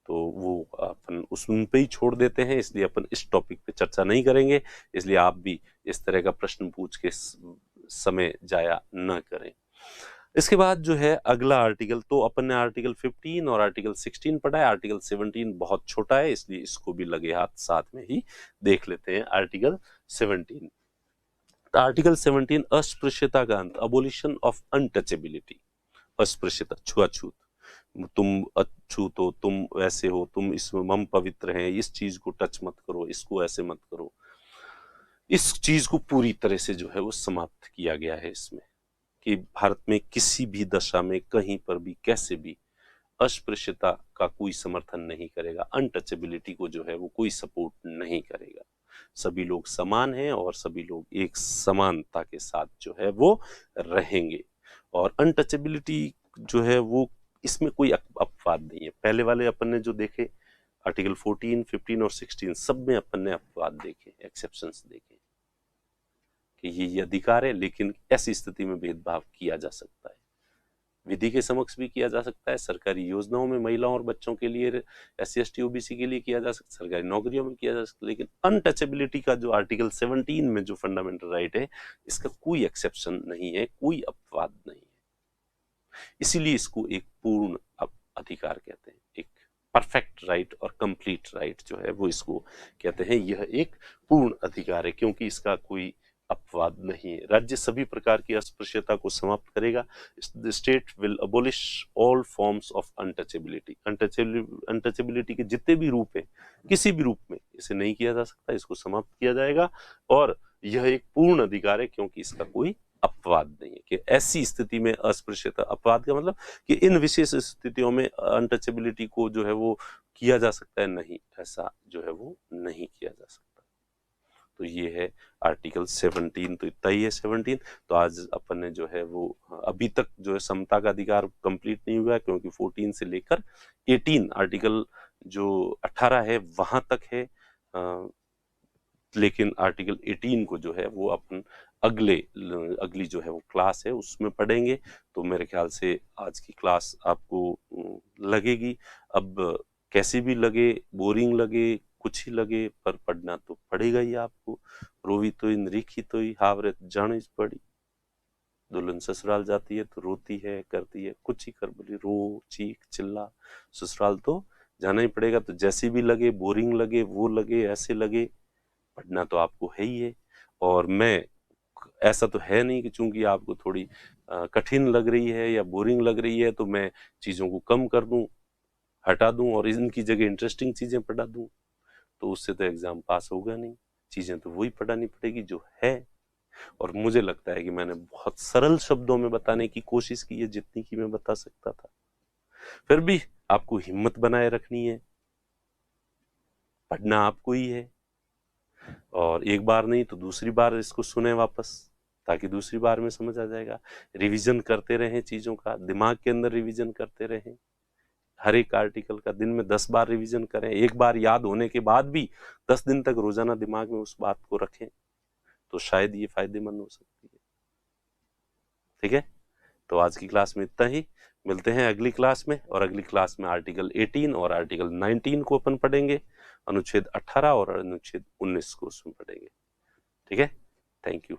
तो वो अपन उन पे ही छोड़ देते हैं, इसलिए अपन इस टॉपिक पे चर्चा नहीं करेंगे। इसलिए आप भी इस तरह का प्रश्न पूछ के समय जाया न करें। इसके बाद जो है अगला आर्टिकल, तो अपन ने आर्टिकल 15 और आर्टिकल 16 पढ़ा है। आर्टिकल 17 बहुत छोटा है, इसलिए इसको भी लगे हाथ साथ में ही देख लेते हैं। आर्टिकल 17, आर्टिकल 17 अस्पृश्यता का अंत, अबोलिशन ऑफ अनटचेबिलिटी। अस्पृश्यता, छुआछूत, तुम अछूत हो, तुम वैसे हो, तुम इसमें मम पवित्र हैं, इस चीज को टच मत करो, इसको ऐसे मत करो, इस चीज को पूरी तरह से जो है वो समाप्त किया गया है इसमें, कि भारत में किसी भी दशा में कहीं पर भी कैसे भी अस्पृश्यता का कोई समर्थन नहीं करेगा, अनटचेबिलिटी को जो है वो कोई सपोर्ट नहीं करेगा। सभी लोग समान हैं और सभी लोग एक समानता के साथ जो है वो रहेंगे, और अनटचेबिलिटी जो है वो इसमें कोई अपवाद नहीं है। पहले वाले अपन ने जो देखे आर्टिकल 14, 15 और 16 सब में अपन ने अपवाद देखे, एक्सेप्शंस देखे कि ये अधिकार है, लेकिन ऐसी स्थिति में भेदभाव किया जा सकता है, विधि के समक्ष भी किया जा सकता है, सरकारी योजनाओं में महिलाओं और बच्चों के लिए, एससी एसटी ओबीसी के लिए किया जा सकता है, सरकारी नौकरियों में किया जा सकता है। लेकिन अनटचेबिलिटी का जो आर्टिकल 17 में जो फंडामेंटल राइट है, इसका कोई एक्सेप्शन नहीं है, कोई अपवाद नहीं है, इसीलिए इसको एक पूर्ण अधिकार कहते हैं, एक परफेक्ट राइट और कंप्लीट राइट जो है वो इसको कहते हैं। यह एक पूर्ण अधिकार है क्योंकि इसका कोई अपवाद नहीं है। राज्य सभी प्रकार की अस्पृश्यता को समाप्त करेगा। The state will abolish all forms of untouchability. Untouchability के जितने भी रूप हैं, किसी भी रूप में इसे नहीं किया जा सकता, इसको समाप्त किया जाएगा, और यह एक पूर्ण अधिकार है क्योंकि इसका कोई अपवाद नहीं है। कि ऐसी स्थिति में अस्पृश्यता, अपवाद का मतलब कि इन विशेष स्थितियों में अनटचेबिलिटी को जो है वो किया जा सकता है, नहीं, ऐसा जो है वो नहीं किया जा सकता। तो ये है आर्टिकल 17, तो इतना ही है 17। तो आज अपन ने जो है वो अभी तक जो है समता का अधिकार कंप्लीट नहीं हुआ है, क्योंकि 14 से लेकर 18 आर्टिकल जो 18 है वहां तक है, लेकिन आर्टिकल 18 को जो है वो अपन अगली जो है वो क्लास है उसमें पढ़ेंगे। तो मेरे ख्याल से आज की क्लास आपको लगेगी, अब कैसी भी लगे, बोरिंग लगे, कुछ ही लगे, पर पढ़ना तो पड़ेगा ही आपको। रोवी तो इन रिखी तो ही हावरे जाने पड़ी, दुल्हन ससुराल जाती है तो रोती है, करती है कुछ ही कर बोली, रो चीख चिल्ला, ससुराल तो जाना ही पड़ेगा। तो जैसी भी लगे, बोरिंग लगे, वो लगे, ऐसे लगे, पढ़ना तो आपको है ही है। और मैं ऐसा तो है नहीं कि चूंकि आपको थोड़ी कठिन लग रही है या बोरिंग लग रही है तो मैं चीज़ों को कम कर दूं, हटा दूं और इनकी जगह इंटरेस्टिंग चीज़ें पढ़ा दूं, तो उससे तो एग्जाम पास होगा नहीं। चीज़ें तो वही पढ़ानी पड़ेगी जो है। और मुझे लगता है कि मैंने बहुत सरल शब्दों में बताने की कोशिश की है, जितनी की मैं बता सकता था। फिर भी आपको हिम्मत बनाए रखनी है, पढ़ना आपको ही है। और एक बार नहीं तो दूसरी बार इसको सुने वापस, ताकि दूसरी बार में समझ आ जाएगा। रिवीजन करते रहें, चीज़ों का दिमाग के अंदर रिवीजन करते रहें। हर एक आर्टिकल का दिन में 10 बार रिवीजन करें। एक बार याद होने के बाद भी 10 दिन तक रोजाना दिमाग में उस बात को रखें, तो शायद ये फायदेमंद हो सकती है। ठीक है, तो आज की क्लास में इतना ही। मिलते हैं अगली क्लास में, और अगली क्लास में आर्टिकल 18 और आर्टिकल 19 को अपन पढ़ेंगे, अनुच्छेद 18 और अनुच्छेद 19 को उसमें पढ़ेंगे। ठीक है, थैंक यू।